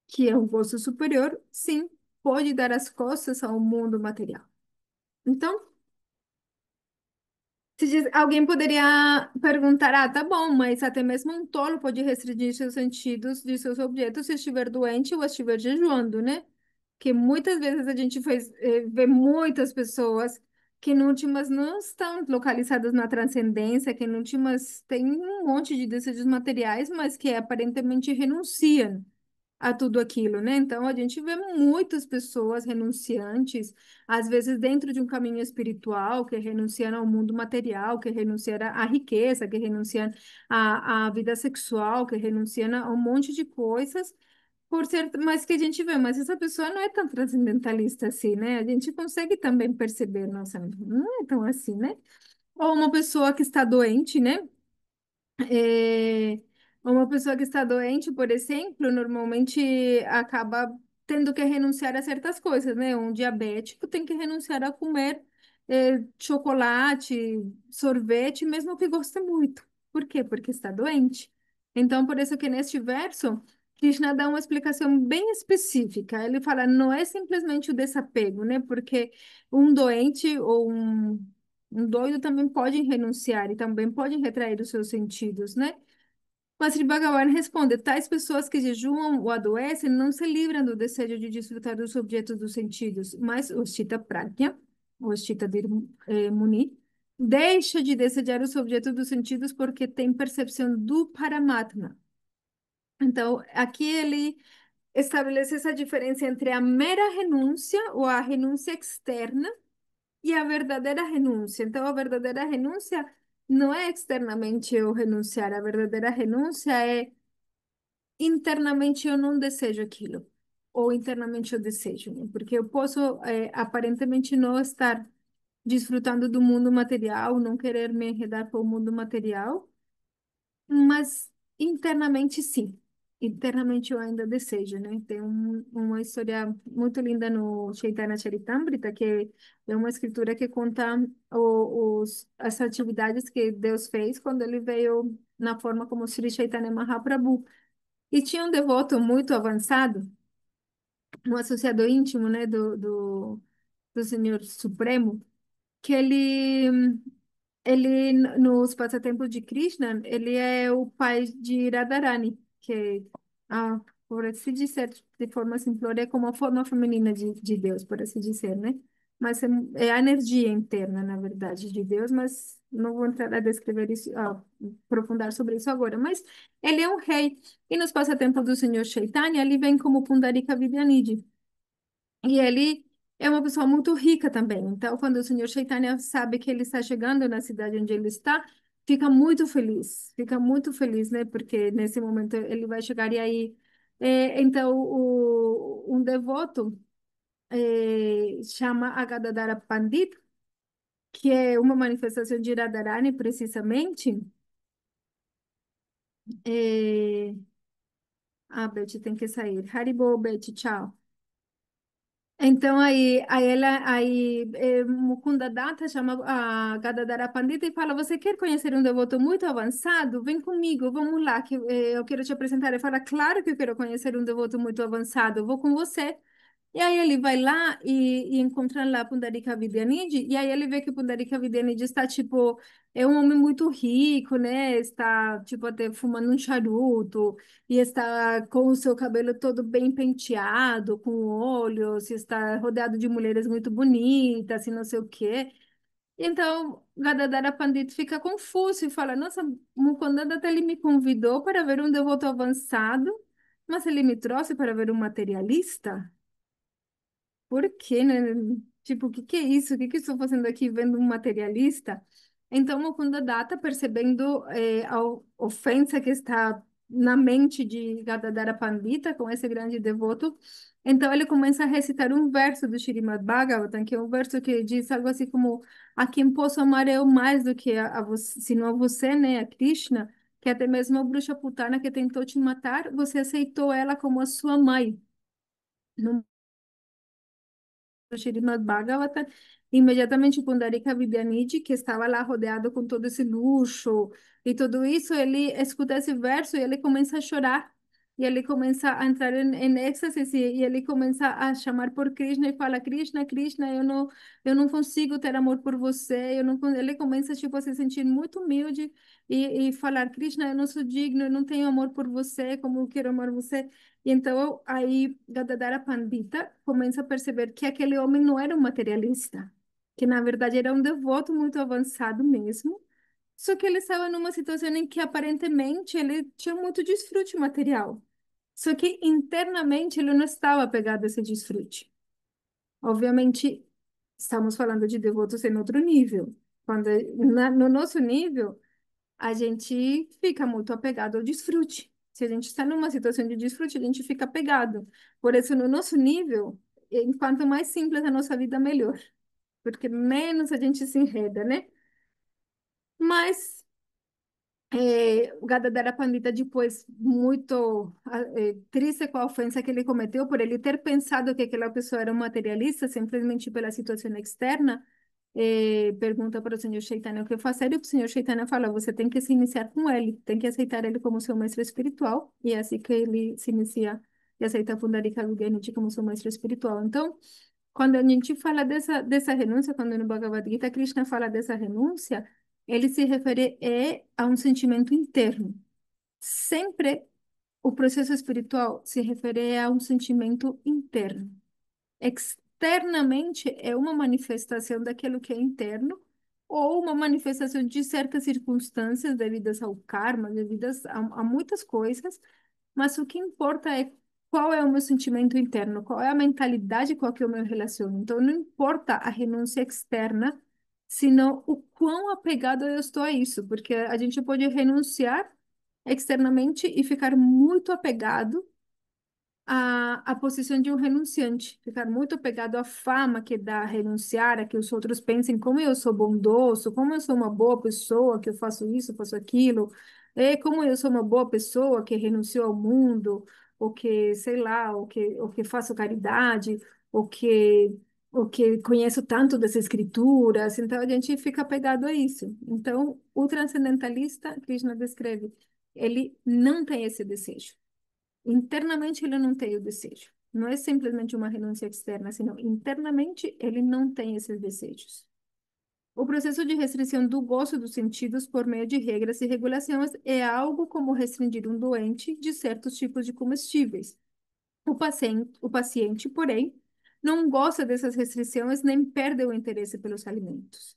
que é um gozo superior, sim, pode dar as costas ao mundo material. Então, alguém poderia perguntar, ah, tá bom, mas até mesmo um tolo pode restringir seus sentidos de seus objetos se estiver doente ou estiver jejuando, né? Que muitas vezes a gente vê muitas pessoas que, em últimas, não estão localizadas na transcendência, que, em últimas, têm um monte de desejos materiais, mas que aparentemente renunciam a tudo aquilo, né? Então, a gente vê muitas pessoas renunciantes, às vezes dentro de um caminho espiritual, que renunciam ao mundo material, que renunciam à riqueza, que renunciam à vida sexual, que renunciam a um monte de coisas, por ser, mas que a gente vê, mas essa pessoa não é tão transcendentalista assim, né? A gente consegue também perceber, nossa, não é tão assim, né? Ou uma pessoa que está doente, né? É, uma pessoa que está doente, por exemplo, normalmente acaba tendo que renunciar a certas coisas, né? Um diabético tem que renunciar a comer chocolate, sorvete, mesmo que goste muito. Por quê? Porque está doente. Então, por isso que neste verso, Krishna dá uma explicação bem específica. Ele fala, não é simplesmente o desapego, né? Porque um doente ou um doido também pode renunciar e também pode retrair os seus sentidos, né? Mas Sri Bhagavan responde: tais pessoas que jejuam ou adoecem não se livram do desejo de desfrutar dos objetos dos sentidos, mas o Chitta Prajna, o Chitta Muni, deixa de desejar os objetos dos sentidos porque tem percepção do Paramatma. Então, aqui ele estabelece essa diferença entre a mera renúncia ou a renúncia externa e a verdadeira renúncia. Então, a verdadeira renúncia não é externamente eu renunciar, a verdadeira renúncia é internamente eu não desejo aquilo, ou internamente eu desejo, né? Porque eu posso, aparentemente, não estar desfrutando do mundo material, não querer me enredar para o mundo material, mas internamente sim. Internamente eu ainda desejo, né? Tem uma história muito linda no Chaitanya Charitamrita, que é uma escritura que conta as atividades que Deus fez quando ele veio na forma como Sri Chaitanya Mahaprabhu. E tinha um devoto muito avançado, um associado íntimo, né, do Senhor Supremo, que nos passatempos de Krishna, ele é o pai de Radharani, que, ah, por assim dizer, de forma simplória, é como a forma feminina de Deus, por assim dizer, né? Mas é a energia interna, na verdade, de Deus, mas não vou entrar a descrever isso, a aprofundar sobre isso agora. Mas ele é um rei, e nos passatempos do Senhor Chaitanya, ele vem como Pundarika Vidyanidhi. E ele é uma pessoa muito rica também. Então, quando o senhor Chaitanya sabe que ele está chegando na cidade onde ele está, fica muito feliz, né? Porque nesse momento ele vai chegar e aí, então, um devoto chama a Gadadara Pandit, que é uma manifestação de Radharani, precisamente. É... Ah, Beth tem que sair. Haribo, Beth, tchau. Então Mukunda Datta chama a Gadadara Pandita e fala: Você quer conhecer um devoto muito avançado? Vem comigo, vamos lá, que eu quero te apresentar. Ele fala: Claro que eu quero conhecer um devoto muito avançado, eu vou com você. E aí ele vai lá e encontra lá Pundarika Vidyanidhi, e aí ele vê que Pundarika Vidyanidhi está, tipo, é um homem muito rico, né? Está, tipo, até fumando um charuto, e está com o seu cabelo todo bem penteado, com olhos, e está rodeado de mulheres muito bonitas, e não sei o quê. Então, Gadadara Pandit fica confuso e fala, nossa, Mukundadatta, ele me convidou para ver um devoto avançado, mas ele me trouxe para ver um materialista? por quê, né? Tipo, o que que é isso? O que que eu estou fazendo aqui vendo um materialista? Então, Mukunda Datta, percebendo a ofensa que está na mente de Gadadhara Pandita, com esse grande devoto, então ele começa a recitar um verso do Srimad Bhagavatam, que é um verso que diz algo assim como: a quem posso amar eu mais do que a você, senão a você, né, a Krishna, que até mesmo a bruxa putana que tentou te matar, você aceitou ela como a sua mãe. No Srimad Bhagavatam, imediatamente Pundarika Vidyanidhi, que estava lá rodeado com todo esse luxo e tudo isso, ele escuta esse verso e ele começa a chorar. E ele começa a entrar em êxtase e ele começa a chamar por Krishna e fala: Krishna, Krishna, eu não consigo ter amor por você. Eu não, ele começa tipo, a se sentir muito humilde e falar: Krishna, eu não sou digno, eu não tenho amor por você, como eu quero amar você. E então aí Gadadhara Pandita começa a perceber que aquele homem não era um materialista, que na verdade era um devoto muito avançado mesmo, só que ele estava numa situação em que aparentemente ele tinha muito desfrute material. Só que internamente ele não estava apegado a esse desfrute. Obviamente, estamos falando de devotos em outro nível. Quando no nosso nível a gente fica muito apegado ao desfrute. Se a gente está numa situação de desfrute, a gente fica apegado. Por isso, no nosso nível, quanto mais simples a nossa vida, melhor. Porque menos a gente se enreda, né? Mas o Gadadhara Pandita, depois, muito triste com a ofensa que ele cometeu, por ele ter pensado que aquela pessoa era um materialista, simplesmente pela situação externa, pergunta para o Senhor Chaitanya o que fazer, e o Senhor Chaitanya fala: você tem que se iniciar com ele, tem que aceitar ele como seu mestre espiritual, e é assim que ele se inicia e aceita a Pundarika Vidyanithi como seu mestre espiritual. Então, quando a gente fala dessa renúncia, quando no Bhagavad Gita Krishna fala dessa renúncia, ele se refere a um sentimento interno. Sempre o processo espiritual se refere a um sentimento interno. Externamente é uma manifestação daquilo que é interno, ou uma manifestação de certas circunstâncias devidas ao karma, devidas a muitas coisas, mas o que importa é qual é o meu sentimento interno, qual é a mentalidade com a que eu me relaciono. Então, não importa a renúncia externa, senão o quão apegado eu estou a isso, porque a gente pode renunciar externamente e ficar muito apegado a posição de um renunciante, ficar muito apegado à fama que dá renunciar, a que os outros pensem como eu sou bondoso, como eu sou uma boa pessoa, que eu faço isso, faço aquilo, como eu sou uma boa pessoa que renunciou ao mundo, ou que, sei lá, ou que faço caridade, ou que, ou que conheço tanto das escrituras, então a gente fica apegado a isso. Então, o transcendentalista, Krishna descreve, ele não tem esse desejo. Internamente ele não tem o desejo. Não é simplesmente uma renúncia externa, senão internamente ele não tem esses desejos. O processo de restrição do gosto dos sentidos por meio de regras e regulações é algo como restringir um doente de certos tipos de comestíveis. O paciente, porém, não gosta dessas restrições nem perde o interesse pelos alimentos.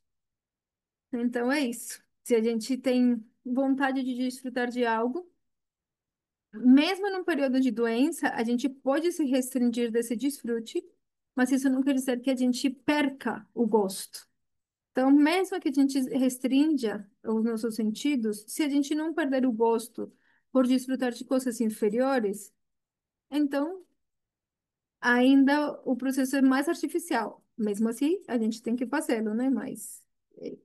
Então é isso. Se a gente tem vontade de desfrutar de algo, mesmo num período de doença, a gente pode se restringir desse desfrute, mas isso não quer dizer que a gente perca o gosto. Então, mesmo que a gente restrinja os nossos sentidos, se a gente não perder o gosto por desfrutar de coisas inferiores, então ainda o processo é mais artificial. Mesmo assim, a gente tem que fazê-lo, né? Mas eh,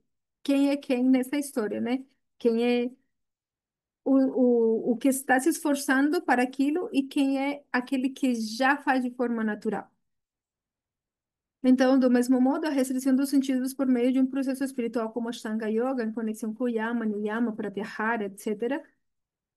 quem é quem nessa história, né? Quem é o que está se esforçando para aquilo e quem é aquele que já faz de forma natural. Então, do mesmo modo, a restrição dos sentidos por meio de um processo espiritual como Ashtanga Yoga, em conexão com o Yama, Niyama, Pratyahara, etc.,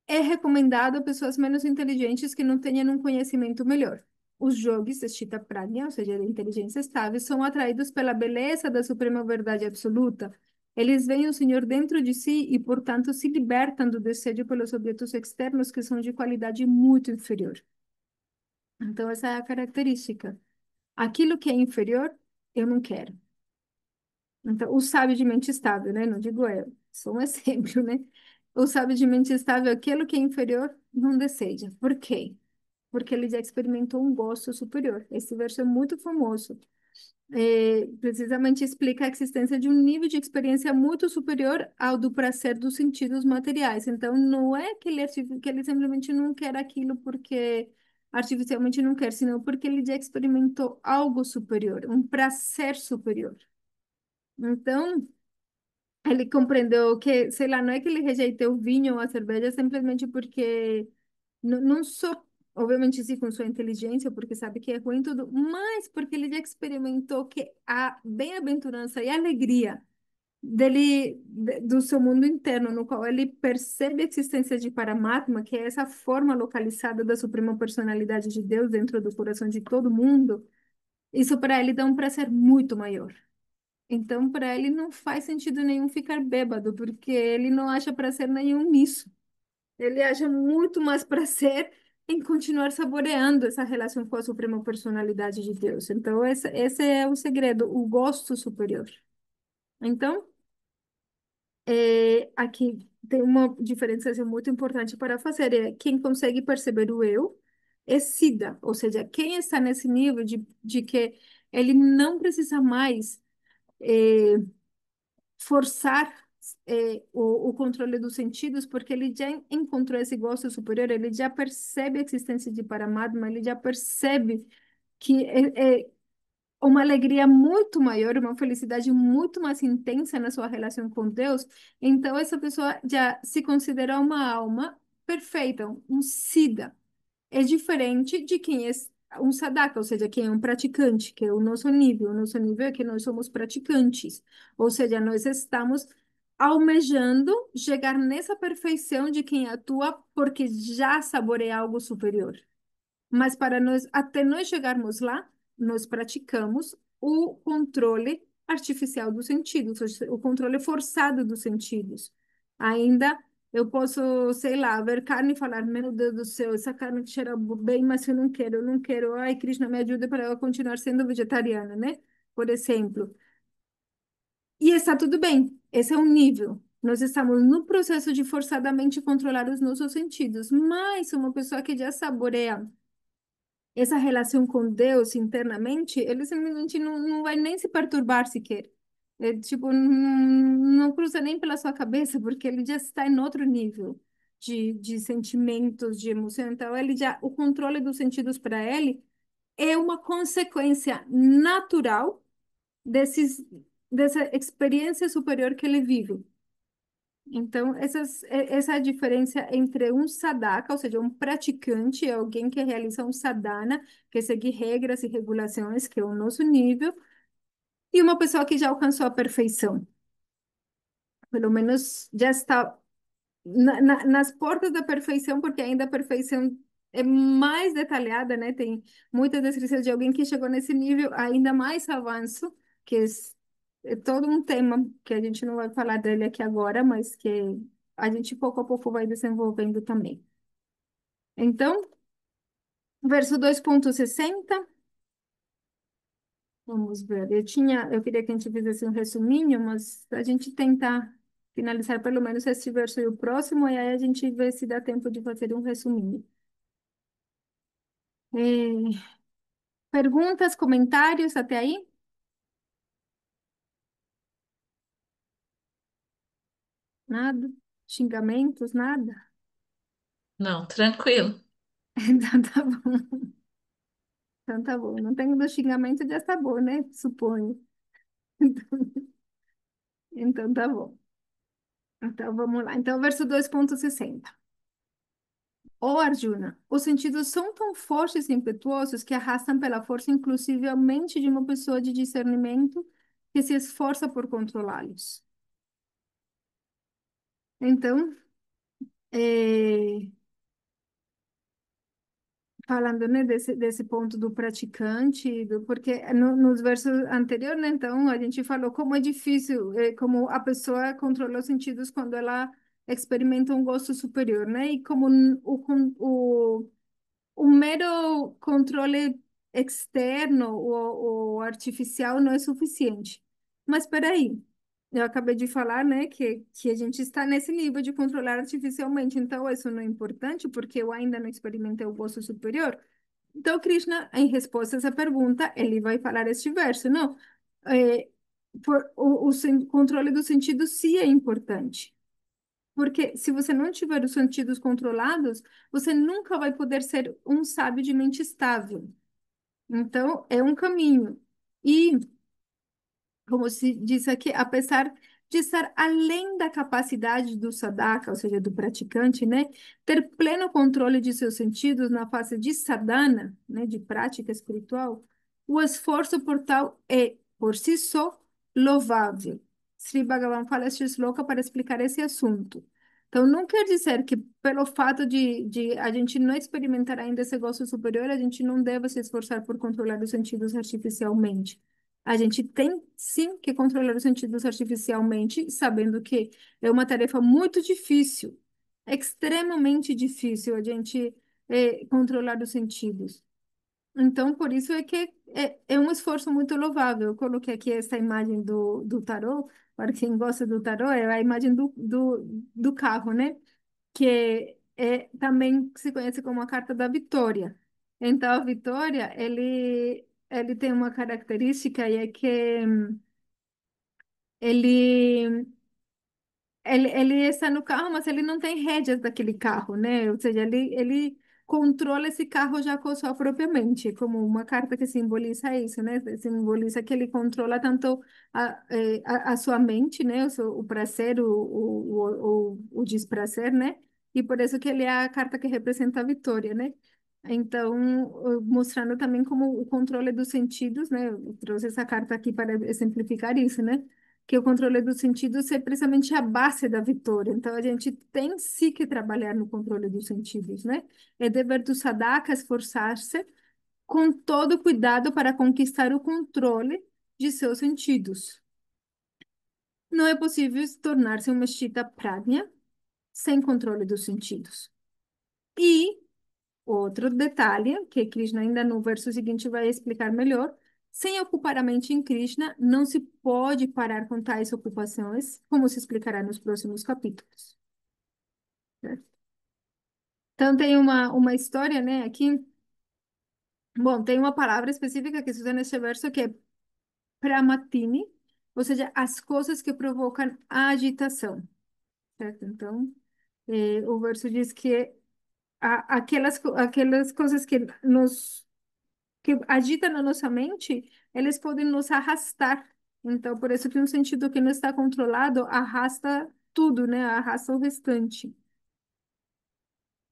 é recomendado a pessoas menos inteligentes que não tenham um conhecimento melhor. Os yogis de Chitta Prajna, ou seja, de inteligência estável, são atraídos pela beleza da suprema verdade absoluta. Eles veem o Senhor dentro de si e, portanto, se libertam do desejo pelos objetos externos que são de qualidade muito inferior. Então, essa é a característica. Aquilo que é inferior, eu não quero. Então, o sábio de mente estável, né? Não digo eu, sou um exemplo, né? O sábio de mente estável, aquilo que é inferior, não deseja. Por quê? porque ele já experimentou um gosto superior. Esse verso é muito famoso. Precisamente explica a existência de um nível de experiência muito superior ao do prazer dos sentidos materiais. Então, não é que que ele simplesmente não quer aquilo porque artificialmente não quer, senão porque ele já experimentou algo superior, um prazer superior. Então, ele compreendeu que, sei lá, não é que ele rejeitou o vinho ou a cerveja simplesmente porque não só, obviamente, sim, com sua inteligência, porque sabe que é ruim tudo, mas porque ele já experimentou que a bem-aventurança e a alegria do seu mundo interno, no qual ele percebe a existência de Paramatma, que é essa forma localizada da suprema personalidade de Deus dentro do coração de todo mundo, isso para ele dá um prazer muito maior. Então, para ele não faz sentido nenhum ficar bêbado, porque ele não acha prazer nenhum nisso. Ele acha muito mais prazer em continuar saboreando essa relação com a suprema personalidade de Deus. Então, esse é o segredo, o gosto superior. Então, aqui tem uma diferenciação muito importante para fazer. É quem consegue perceber o eu é Siddha, ou seja, quem está nesse nível de que ele não precisa mais eh, forçar o controle dos sentidos, porque ele já encontrou esse gosto superior, ele já percebe a existência de Paramatma, ele já percebe que é uma alegria muito maior, uma felicidade muito mais intensa na sua relação com Deus. Então, essa pessoa já se considera uma alma perfeita, um Siddha. É diferente de quem é um sadhaka, ou seja, quem é um praticante, que é o nosso nível. O nosso nível é que nós somos praticantes, ou seja, nós estamos almejando chegar nessa perfeição de quem atua porque já saboreia algo superior. Mas para nós, até nós chegarmos lá, nós praticamos o controle artificial dos sentidos, ou seja, o controle forçado dos sentidos. Ainda eu posso, sei lá, ver carne e falar, meu Deus do céu, essa carne cheira bem, mas eu não quero. Ai, Krishna, me ajuda para eu continuar sendo vegetariana, né? Por exemplo. E está tudo bem, esse é um nível. Nós estamos no processo de forçadamente controlar os nossos sentidos, mas uma pessoa que já saboreia essa relação com Deus internamente, ele simplesmente não vai nem se perturbar sequer. É, tipo, não cruza nem pela sua cabeça, porque ele já está em outro nível de sentimentos, de emoção. Então, o controle dos sentidos para ele é uma consequência natural dessa experiência superior que ele vive. Então, essa é a diferença entre um sadhaka, ou seja, um praticante, é alguém que realiza um sadhana, que segue regras e regulações, que é o nosso nível, e uma pessoa que já alcançou a perfeição. Pelo menos já está nas portas da perfeição, porque ainda a perfeição é mais detalhada, né? Tem muitas descrições de alguém que chegou nesse nível ainda mais avanço, que é todo um tema que a gente não vai falar dele aqui agora, mas que a gente pouco a pouco vai desenvolvendo também. Então, verso 2,60, vamos ver. Eu queria que a gente fizesse um resuminho, mas a gente tenta finalizar pelo menos esse verso e o próximo, e aí a gente vê se dá tempo de fazer um resuminho. É, perguntas, comentários até aí? Nada? Xingamentos? Nada? Não, tranquilo. Então tá bom. Então tá bom. Não tem do xingamento, já tá bom, né? Suponho. Então tá bom. Então vamos lá. Então, verso 2,60. Ó Arjuna, os sentidos são tão fortes e impetuosos que arrastam pela força inclusive a mente de uma pessoa de discernimento que se esforça por controlá-los. Então, é, falando, né, desse ponto do praticante, porque nos versos anteriores, né, então, a gente falou como é difícil, como a pessoa controla os sentidos quando ela experimenta um gosto superior, né? E como o mero controle externo ou artificial não é suficiente. Mas espera aí, eu acabei de falar, né, que a gente está nesse nível de controlar artificialmente. Então, isso não é importante porque eu ainda não experimentei o gosto superior. Então, Krishna, em resposta a essa pergunta, ele vai falar este verso, não? É, controle do sentido sim é importante. Porque se você não tiver os sentidos controlados, você nunca vai poder ser um sábio de mente estável. Então, é um caminho. E como se diz aqui, apesar de estar além da capacidade do sadhaka, ou seja, do praticante, né, ter pleno controle de seus sentidos na fase de sadhana, né, de prática espiritual, o esforço por tal é, por si só, louvável. Sri Bhagavan fala este shloka para explicar esse assunto. Então, não quer dizer que pelo fato de a gente não experimentar ainda esse gosto superior, a gente não deve se esforçar por controlar os sentidos artificialmente. A gente tem sim que controlar os sentidos artificialmente, sabendo que é uma tarefa muito difícil, extremamente difícil a gente controlar os sentidos. Então, por isso é que é um esforço muito louvável. Eu coloquei aqui essa imagem do tarô, para quem gosta do tarô, é a imagem do carro, né? Que também se conhece como a carta da vitória. Então, a vitória, ele tem uma característica e é que ele, ele está no carro, mas ele não tem rédeas daquele carro, né? Ou seja, ele controla esse carro já com a sua própria mente, como uma carta que simboliza isso, né? Simboliza que ele controla tanto a sua mente, né? O prazer, o desprazer, né? E por isso que ele é a carta que representa a vitória, né? Então, mostrando também como o controle dos sentidos, né? Eu trouxe essa carta aqui para exemplificar isso, né? Que o controle dos sentidos é precisamente a base da vitória. Então, a gente tem sim que trabalhar no controle dos sentidos, né? É dever do sadhaka esforçar-se com todo cuidado para conquistar o controle de seus sentidos. Não é possível tornar-se um meshita prajna sem controle dos sentidos. E outro detalhe, que Krishna ainda no verso seguinte vai explicar melhor, sem ocupar a mente em Krishna, não se pode parar com tais ocupações, como se explicará nos próximos capítulos. Certo? Então, tem uma história, né, aqui. Bom, tem uma palavra específica que se usa nesse verso que é pramatini, ou seja, as coisas que provocam agitação, certo? Então, o verso diz que aquelas coisas que agitam na nossa mente, eles podem nos arrastar. Então, por isso que um sentido que não está controlado arrasta tudo, né? Arrasta o restante.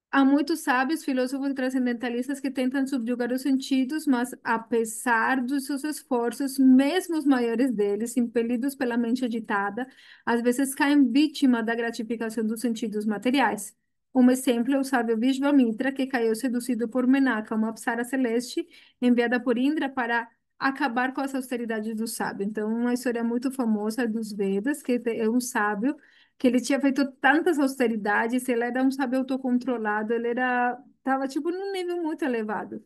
Há muitos sábios, filósofos e transcendentalistas que tentam subjugar os sentidos, mas apesar dos seus esforços, mesmo os maiores deles, impelidos pela mente agitada, às vezes caem vítima da gratificação dos sentidos materiais. Um exemplo é o sábio Vishvamitra, que caiu seduzido por Menaka, uma apsara celeste enviada por Indra para acabar com as austeridades do sábio. Então, uma história muito famosa dos Vedas, que é um sábio que ele tinha feito tantas austeridades, ele era um sábio autocontrolado, ele estava tipo num nível muito elevado,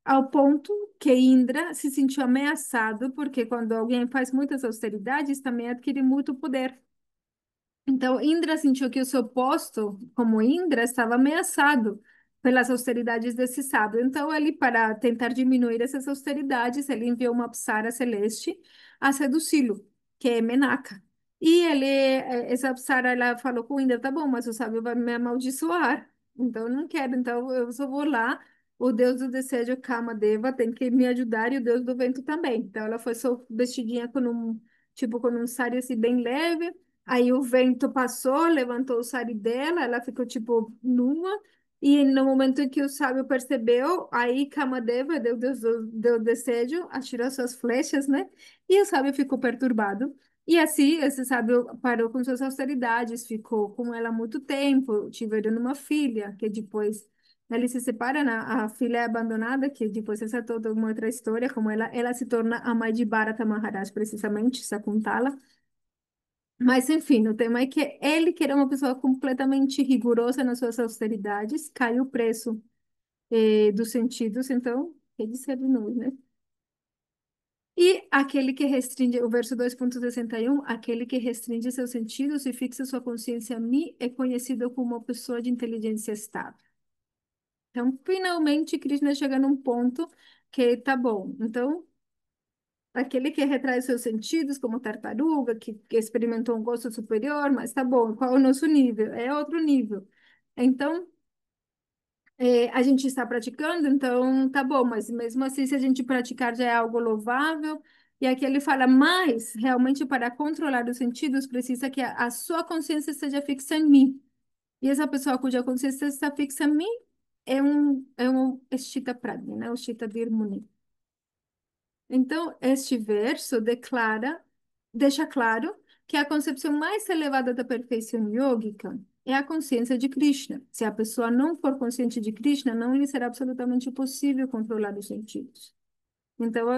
ao ponto que Indra se sentiu ameaçado, porque quando alguém faz muitas austeridades, também adquire muito poder. Então, Indra sentiu que o seu posto como Indra estava ameaçado pelas austeridades desse sábio. Então, ele, para tentar diminuir essas austeridades, ele enviou uma apsara celeste a seduzi-lo, que é Menaka. E essa apsara, ela falou com Indra, tá bom, mas o sábio vai me amaldiçoar. Então, eu não quero. Então, eu só vou lá. O deus do desejo, Kamadeva, tem que me ajudar e o deus do vento também. Então, ela foi só vestidinha com um sari assim, bem leve. Aí o vento passou, levantou o sari dela, ela ficou tipo nua. E no momento em que o sábio percebeu, aí Kamadeva, Deus deu desejo, atirou suas flechas, né? E o sábio ficou perturbado. E assim, esse sábio parou com suas austeridades, ficou com ela há muito tempo, tiveram uma filha, que depois ele se separa, né? A filha é abandonada, que depois essa é toda uma outra história, como ela se torna a mãe de Bharata Maharaj, precisamente, Sakuntala. Mas, enfim, o tema é que ele, que era uma pessoa completamente rigorosa nas suas austeridades, caiu o preço dos sentidos, então, ele se avinou, né? E aquele que restringe, o verso 2,61, aquele que restringe seus sentidos e fixa sua consciência a mim é conhecido como uma pessoa de inteligência estável. Então, finalmente, Krishna chega num ponto que tá bom. Então, aquele que retrai seus sentidos, como tartaruga, que experimentou um gosto superior, mas tá bom, qual é o nosso nível? É outro nível. Então, a gente está praticando, então tá bom, mas mesmo assim, se a gente praticar já é algo louvável. E aqui ele fala, mas realmente para controlar os sentidos precisa que a sua consciência esteja fixa em mim. E essa pessoa cuja consciência está fixa em mim é um Sthita Prajna, né? O Sthita Dhir Muni. Então, este verso deixa claro que a concepção mais elevada da perfeição yógica é a consciência de Krishna. Se a pessoa não for consciente de Krishna, não lhe será absolutamente possível controlar os sentidos. Então,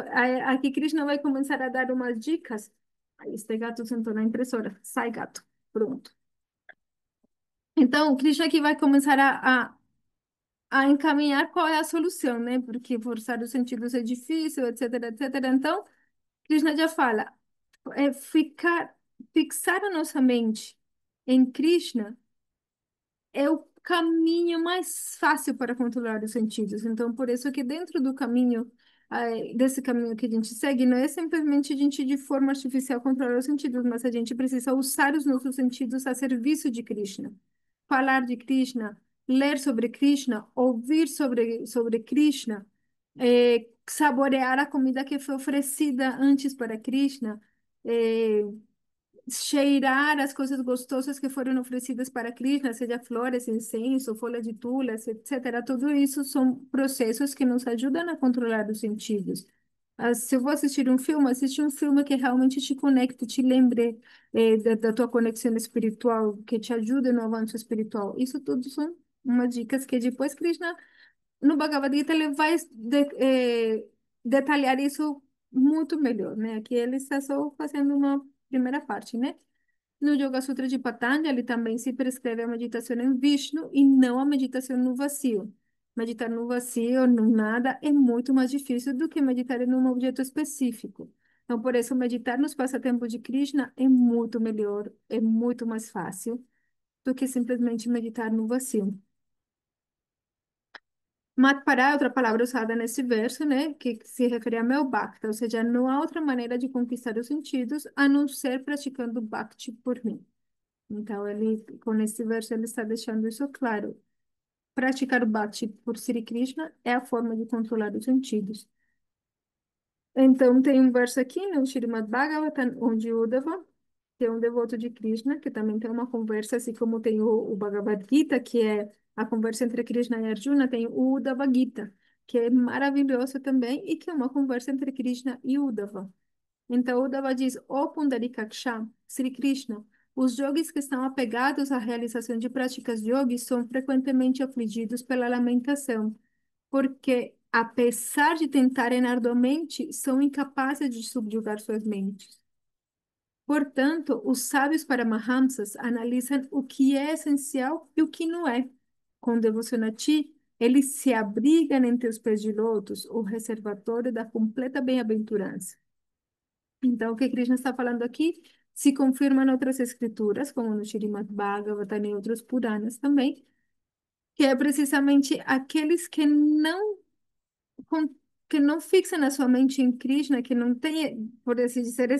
aqui Krishna vai começar a dar umas dicas. Aí, este gato sentou na impressora. Sai, gato. Pronto. Então, Krishna aqui vai começar a encaminhar qual é a solução, né? Porque forçar os sentidos é difícil, etc, etc. Então, Krishna já fala, fixar a nossa mente em Krishna é o caminho mais fácil para controlar os sentidos. Então, por isso que dentro do caminho, desse caminho que a gente segue, não é simplesmente a gente de forma artificial controlar os sentidos, mas a gente precisa usar os nossos sentidos a serviço de Krishna. Falar de Krishna, ler sobre Krishna, ouvir sobre Krishna, saborear a comida que foi oferecida antes para Krishna, eh, cheirar as coisas gostosas que foram oferecidas para Krishna, seja flores, incenso, folha de tulas, etc. Tudo isso são processos que nos ajudam a controlar os sentidos. Se eu vou assistir um filme, assiste um filme que realmente te conecte, te lembre da tua conexão espiritual, que te ajude no avanço espiritual. Isso tudo são umas dicas que depois Krishna no Bhagavad Gita ele vai detalhar isso muito melhor, né? Aqui ele está só fazendo uma primeira parte, né? No Yoga Sutra de Patanjali também se prescreve a meditação em Vishnu e não a meditação no vazio. Meditar no vazio, no nada, é muito mais difícil do que meditar em um objeto específico. Então, por isso, meditar nos passatempos de Krishna é muito melhor, é muito mais fácil do que simplesmente meditar no vazio. Matpará é outra palavra usada nesse verso, né, que se refere a meu bhakta, ou seja, não há outra maneira de conquistar os sentidos a não ser praticando bhakti por mim. Então, com esse verso, ele está deixando isso claro. Praticar o bhakti por Sri Krishna é a forma de controlar os sentidos. Então, tem um verso aqui no Srimad Bhagavatam, onde Uddhava, que é um devoto de Krishna, que também tem uma conversa, assim como tem o Bhagavad Gita, que é a conversa entre Krishna e Arjuna, tem o Uddhava Gita, que é maravilhoso também, e que é uma conversa entre Krishna e Uddhava. Então, Uddhava diz, ó Pundarikaksha, Sri Krishna, os yogis que estão apegados à realização de práticas yogis são frequentemente afligidos pela lamentação, porque, apesar de tentarem arduamente, são incapazes de subjugar suas mentes. Portanto, os sábios Paramahamsas analisam o que é essencial e o que não é. Com devoção a ti, eles se abrigam em teus pés de lótus, o reservatório da completa bem-aventurança. Então, o que Krishna está falando aqui se confirma em outras escrituras, como no Srimad Bhagavatam e outros Puranas também, que é precisamente aqueles com- que não fixam a sua mente em Krishna, que não têm, por assim dizer,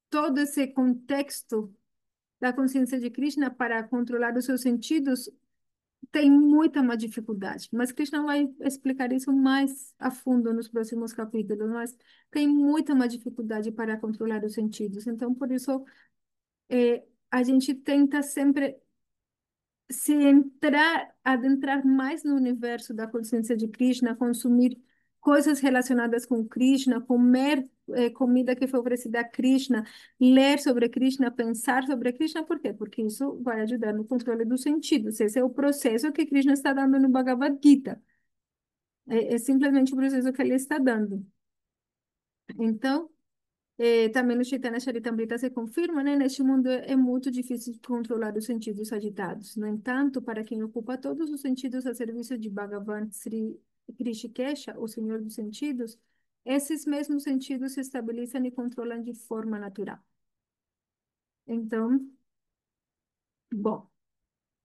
todo esse contexto da consciência de Krishna para controlar os seus sentidos, tem muita má dificuldade. Mas Krishna vai explicar isso mais a fundo nos próximos capítulos, mas tem muita má dificuldade para controlar os sentidos. Então, por isso, a gente tenta sempre adentrar mais no universo da consciência de Krishna, consumir coisas relacionadas com Krishna, comer comida que foi oferecida a Krishna, ler sobre Krishna, pensar sobre Krishna, por quê? Porque isso vai ajudar no controle dos sentidos. Esse é o processo que Krishna está dando no Bhagavad Gita. É simplesmente o processo que ele está dando. Então, também no Chaitanya Charitamrita se confirma, né? Neste mundo é muito difícil controlar os sentidos agitados. No entanto, para quem ocupa todos os sentidos a serviço de Bhagavan Sri Hrishikesha, o Senhor dos Sentidos, esses mesmos sentidos se estabilizam e controlam de forma natural. Então, bom,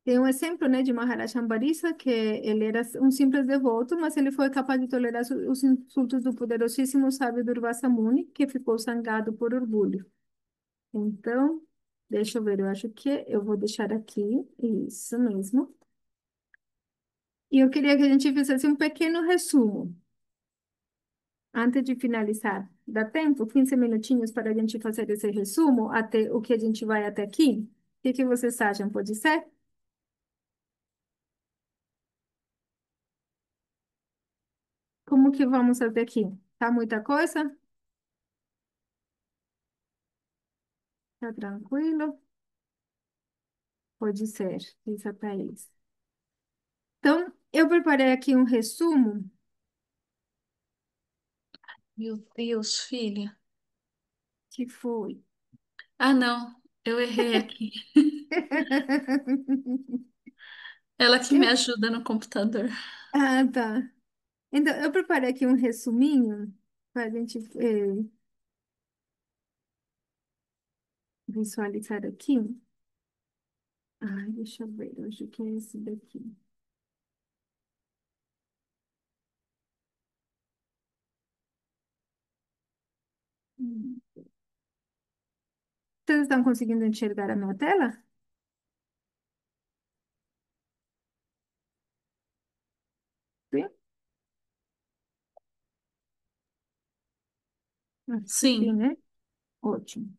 tem um exemplo, né, de Maharaj Ambarisa, que ele era um simples devoto, mas ele foi capaz de tolerar os insultos do poderosíssimo sábio Durvasa Muni, que ficou zangado por orgulho. Então, deixa eu ver, eu acho que eu vou deixar aqui, isso mesmo. E eu queria que a gente fizesse um pequeno resumo antes de finalizar. Dá tempo? 15 minutinhos para a gente fazer esse resumo até o que a gente vai até aqui? O que que vocês acham? Pode ser? Como que vamos até aqui? Tá muita coisa? Tá tranquilo? Pode ser, diz a Thaís. Então, eu preparei aqui um resumo Meu Deus, filha. que foi. Ah, não, eu errei aqui. Ela que me Eu... ajuda no computador. Ah, tá. Então, eu preparei aqui um resuminho para a gente visualizar aqui. Ai, deixa eu ver, eu acho que é esse daqui. Hum. Vocês estão conseguindo enxergar a minha tela? Sim? Acho que sim, Sim, né? Ótimo.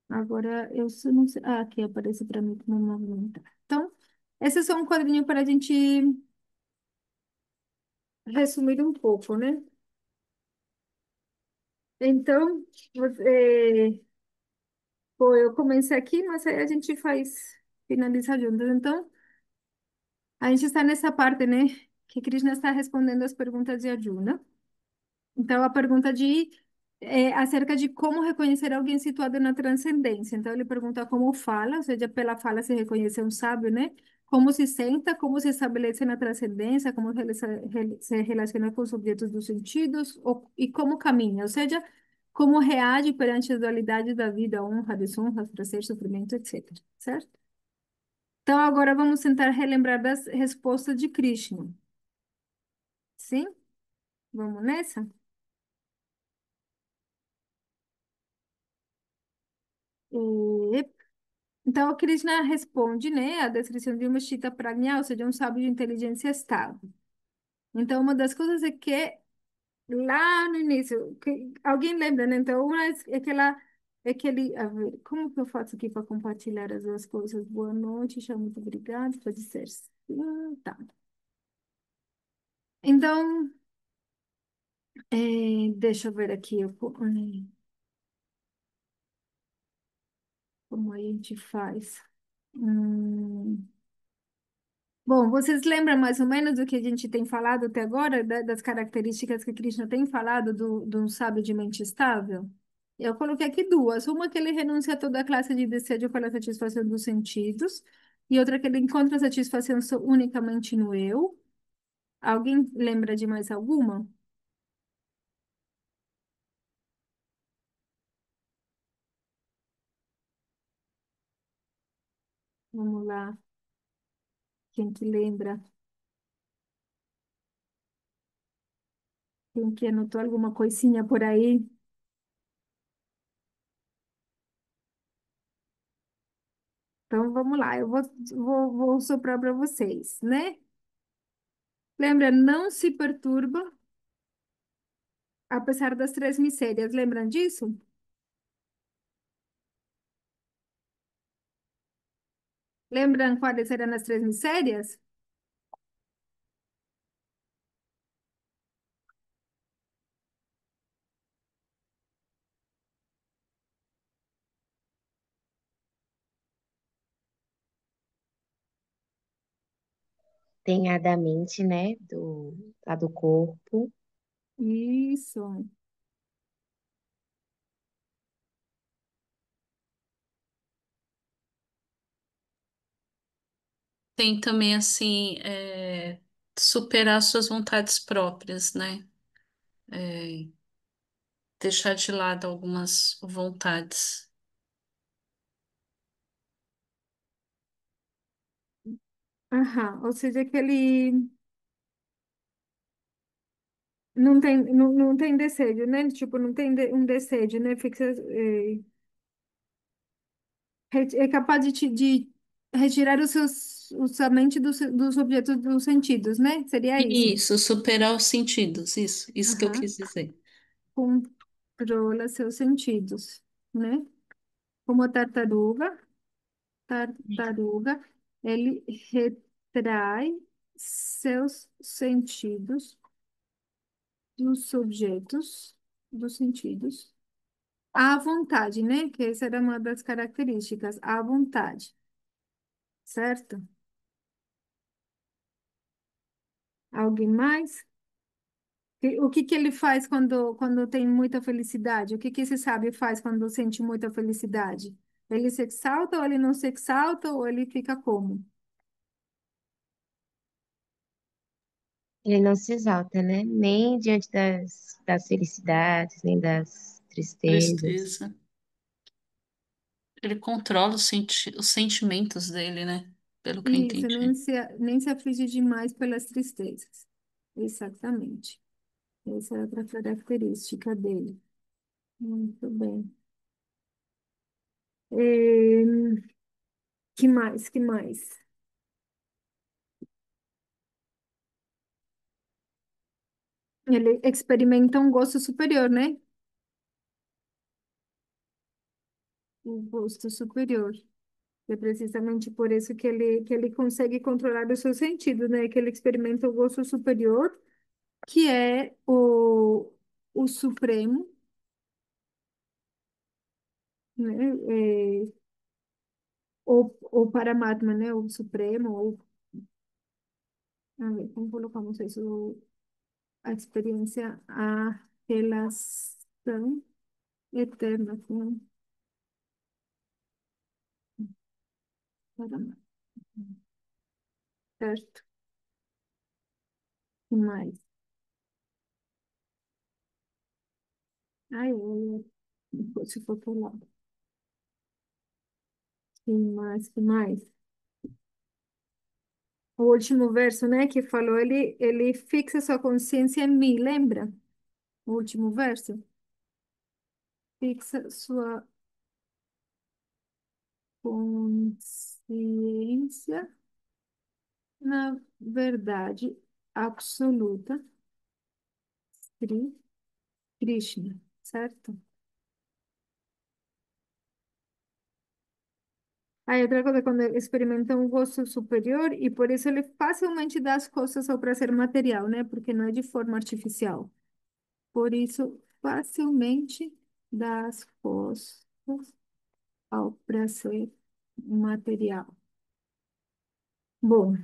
Agora, eu não sei. Ah, aqui aparece para mim como movimentar. Então, esse é só um quadrinho para a gente resumir um pouco, né? Então, pô, eu comecei aqui, mas aí a gente faz finalizar juntos. Então, a gente está nessa parte, né? Que Krishna está respondendo as perguntas de Arjuna. Então, a pergunta acerca de como reconhecer alguém situado na transcendência. Então, ele pergunta como fala, ou seja, pela fala se reconhece um sábio, né? Como se senta, como se estabelece na transcendência, como se relaciona com os objetos dos sentidos, e como caminha, ou seja, como reage perante as dualidades da vida, honra, desonra, prazer, sofrimento, etc. Certo? Então, agora vamos tentar relembrar das respostas de Krishna. Sim? Vamos nessa? E então, o Krishna responde, né, a descrição de uma Chita Prajna, ou seja, um sábio de inteligência estável. Então, uma das coisas é que lá no início, alguém lembra, né? Então, uma é aquele, a ver, como que eu faço aqui para compartilhar as duas coisas? Boa noite, já muito obrigada, pode ser. Sim, tá. Então, deixa eu ver aqui, como a gente faz. Hum. Bom, vocês lembram mais ou menos do que a gente tem falado até agora, das características que Krishna tem falado de um sábio de mente estável? Eu coloquei aqui duas. Uma que ele renuncia a toda classe de desejo pela satisfação dos sentidos, e outra que ele encontra satisfação unicamente no eu. Alguém lembra de mais alguma? Vamos lá. Quem que lembra? Quem que anotou alguma coisinha por aí? Então vamos lá, eu vou soprar para vocês, né? Lembra, não se perturba apesar das três misérias. Lembram disso? Lembram quais eram as três misérias? Tem a da mente, né? A do corpo. Isso. tem também assim, superar suas vontades próprias, né? é, deixar de lado algumas vontades. Aham, ou seja, que ele não tem desejo, né? Tipo, não tem um desejo, né? É capaz de retirar sua mente dos objetos dos sentidos, né? Seria isso. Isso, superar os sentidos, isso que eu Aham. quis dizer. Controla seus sentidos, né? Como a tartaruga, ele retrai seus sentidos dos objetos dos sentidos à vontade, né? Que essa era uma das características, à vontade, certo? Alguém mais? O que que ele faz quando tem muita felicidade? O que que esse sábio faz quando sente muita felicidade? Ele se exalta ou ele não se exalta ou ele fica como? Ele não se exalta, né? Nem diante das felicidades, nem das tristezas. Tristeza. Ele controla os sentimentos dele, né? Pelo que eu Isso, entendi. nem se aflige demais pelas tristezas. Exatamente. Essa é outra característica dele. Muito bem. Que mais? Que mais? Ele experimenta um gosto superior, né? Um gosto superior. É precisamente por isso que ele consegue controlar os seus sentidos, né? Que ele experimenta o gosto superior, que é o supremo, né? Ou Paramatma, né? O supremo, ou, a ver, como colocamos isso? A experiência, a relação eterna com Paramatma, certo? Que mais? Ai, se for por lá. Que mais? Que mais? O último verso, né, que falou, ele fixa sua consciência em mim, lembra? O último verso. Fixa sua consciência na verdade absoluta, Sri Krishna, certo? Aí outra coisa, quando ele experimenta um gosto superior, e por isso ele facilmente dá as costas ao prazer material, né? Porque não é de forma artificial. Por isso, facilmente dá as costas ao prazer material. Bom,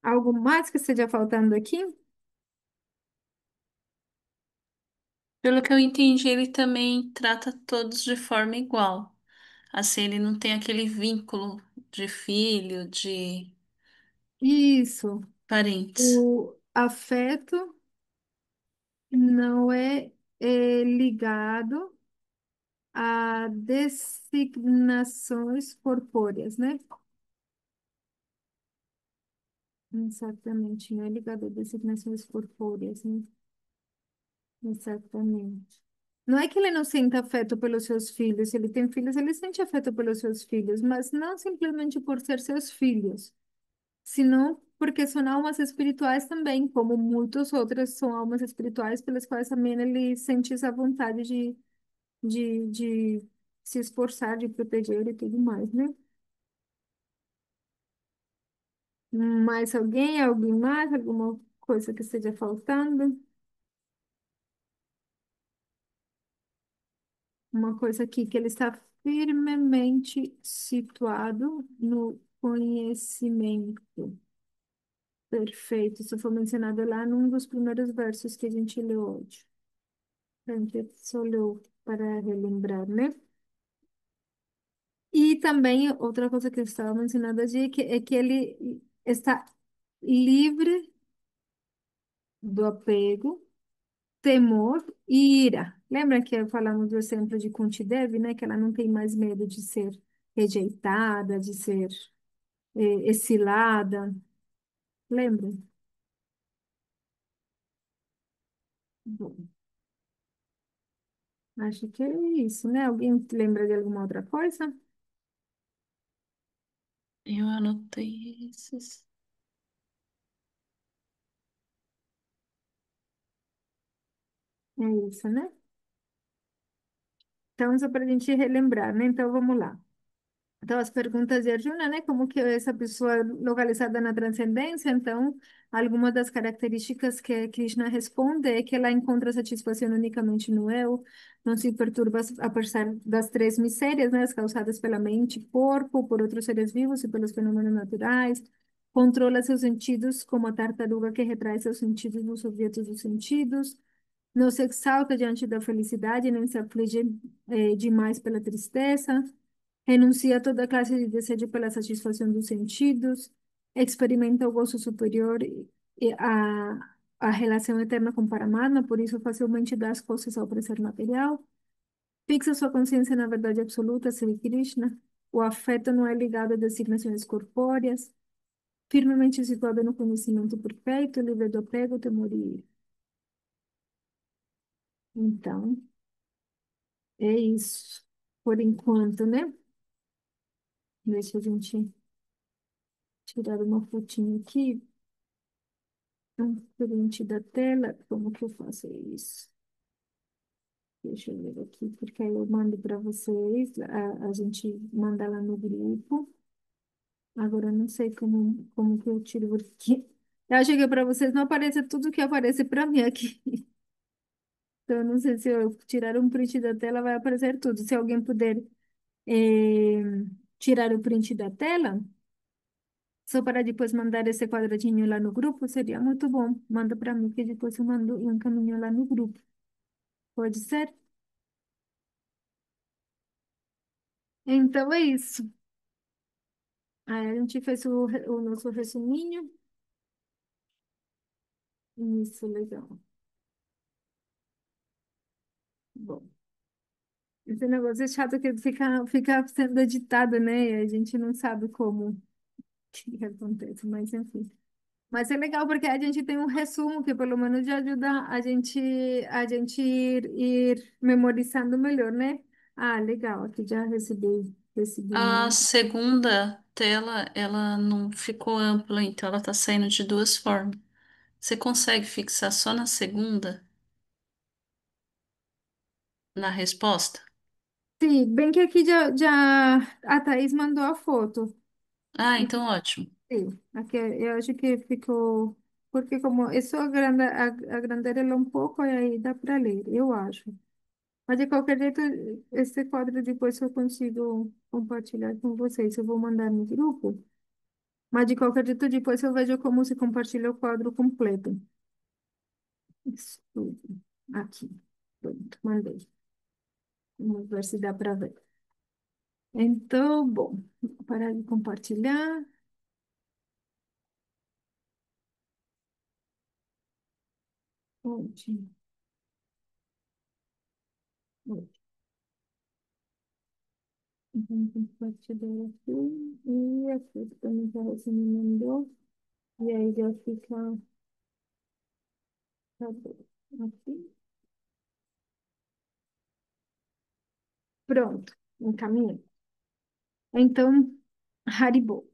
algo mais que esteja faltando aqui? Pelo que eu entendi, ele também trata todos de forma igual. Assim, ele não tem aquele vínculo de filho, de Isso, parentes. o afeto não é ligado a designações corpóreas, né? Exatamente, não é ligado a designações corpóreas, né? Exatamente. Não é que ele não sinta afeto pelos seus filhos, se ele tem filhos, ele sente afeto pelos seus filhos, mas não simplesmente por ser seus filhos, senão porque são almas espirituais também, como muitas outras são almas espirituais pelas quais também ele sente essa vontade de se esforçar, de proteger e tudo mais, né? Mais alguém, alguém mais, alguma coisa que esteja faltando? Uma coisa aqui que ele está firmemente situado no conhecimento. Perfeito. Isso foi mencionado lá num dos primeiros versos que a gente leu hoje. A gente só leu para relembrar, né? E também outra coisa que eu estava mencionando aqui é que ele está livre do apego temor e ira. Lembra que falamos do exemplo de Kunti Devi, né? Que ela não tem mais medo de ser rejeitada, de ser exilada. Lembra? Bom, acho que é isso, né? Alguém lembra de alguma outra coisa? Eu anotei esses. É isso, né? Então, só para a gente relembrar, né? Então, vamos lá. Então, as perguntas de Arjuna, né? Como que é essa pessoa localizada na transcendência? Então, algumas das características que Krishna responde é que ela encontra satisfação unicamente no eu, não se perturba a pesar das três misérias, né? As causadas pela mente, corpo, por outros seres vivos e pelos fenômenos naturais. Controla seus sentidos como a tartaruga que retrai seus sentidos nos objetos dos sentidos. Não se exalta diante da felicidade, nem se aflige demais pela tristeza. Renuncia a toda classe de desejo pela satisfação dos sentidos, experimenta o gozo superior e a relação eterna com Paramatma, por isso facilmente dá as coisas ao prazer material. Fixa sua consciência na verdade absoluta, Sri Krishna. O afeto não é ligado a designações corpóreas. Firmemente situado no conhecimento perfeito, livre do apego, temor e ira. Então, é isso. Por enquanto, né? Deixa a gente tirar uma fotinha aqui. Um print da tela, como que eu faço isso? Deixa eu ver aqui, porque aí eu mando para vocês, a gente manda lá no grupo. Agora eu não sei como que eu tiro, porque eu acho que para vocês não aparece tudo que aparece para mim aqui. Então eu não sei se eu tirar um print da tela vai aparecer tudo. Se alguém puder eh, tirar o print da tela, só para depois mandar esse quadradinho lá no grupo, seria muito bom. Manda para mim, que depois eu mando e encaminho lá no grupo. Pode ser? Então é isso. Aí a gente fez o nosso resuminho. Isso, legal. Bom, esse negócio é chato que fica sendo editado, né? E a gente não sabe como que acontece, mas enfim. Mas é legal porque a gente tem um resumo que pelo menos já ajuda a gente ir memorizando melhor, né? Ah, legal, aqui já recebi A mais. segunda tela, ela não ficou ampla, então ela tá saindo de duas formas. Você consegue fixar só na segunda, na resposta? Sim, bem que aqui já a Thaís mandou a foto. Ah, então ótimo. Sim, aqui eu acho que ficou, porque como isso agrandar ele um pouco e aí dá para ler, eu acho. Mas de qualquer jeito, esse quadro depois eu consigo compartilhar com vocês, eu vou mandar no grupo. Mas de qualquer jeito, depois eu vejo como se compartilha o quadro completo. Isso, tudo. Aqui, pronto, mandei. Vamos ver se dá para ver. Então, bom, vou parar de compartilhar. Onde? Vamos compartilhar aqui. E aqui também já você me mandou. E aí já fica. Tá bom. Aqui. Pronto. Encaminhei. Então, Haribo.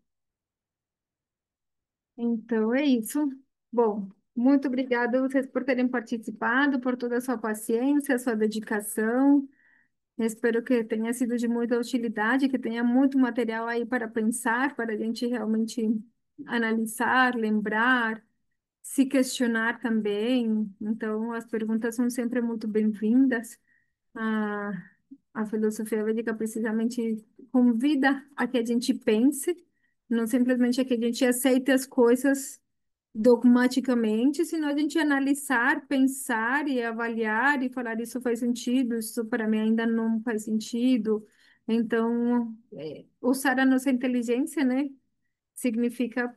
Então é isso. Bom, muito obrigada a vocês por terem participado, por toda a sua paciência, a sua dedicação. Eu espero que tenha sido de muita utilidade, que tenha muito material aí para pensar, para a gente realmente analisar, lembrar, se questionar também. Então, as perguntas são sempre muito bem-vindas. A, a filosofia védica precisamente convida a que a gente pense, não simplesmente a que a gente aceite as coisas dogmaticamente, senão a gente analisar, pensar e avaliar e falar isso faz sentido, isso para mim ainda não faz sentido. Então, usar a nossa inteligência, né, significa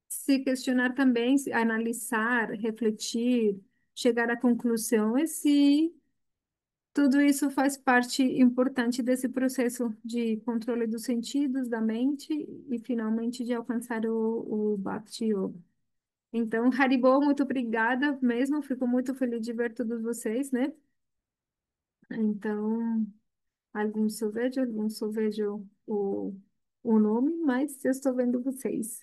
se questionar também, se analisar, refletir, chegar a conclusões se tudo isso faz parte importante desse processo de controle dos sentidos, da mente e finalmente de alcançar o Bhakti Yoga. Então, Haribo, muito obrigada mesmo, fico muito feliz de ver todos vocês, né? Então, alguns só vejo o nome, mas eu estou vendo vocês.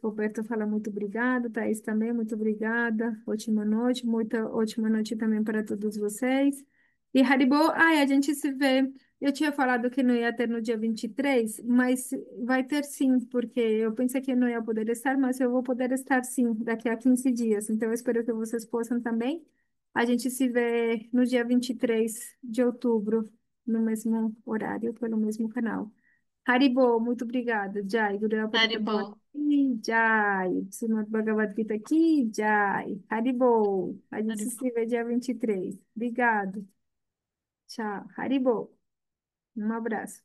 Roberto fala muito obrigada, Thaís também, muito obrigada. Ótima noite, muita ótima noite também para todos vocês. E Haribo, ai, a gente se vê. Eu tinha falado que não ia ter no dia 23, mas vai ter sim, porque eu pensei que eu não ia poder estar, mas eu vou poder estar sim, daqui a 15 dias. Então eu espero que vocês possam também. A gente se vê no dia 23 de outubro, no mesmo horário, pelo mesmo canal. Haribo, muito obrigada. Jai, Guru Padma Haribo, Ki Jai, Srimad Bhagavad Gita Ki Jai. Haribo, a gente Haribo. se vê dia 23. Obrigado. Tchau. Haribo, um abraço.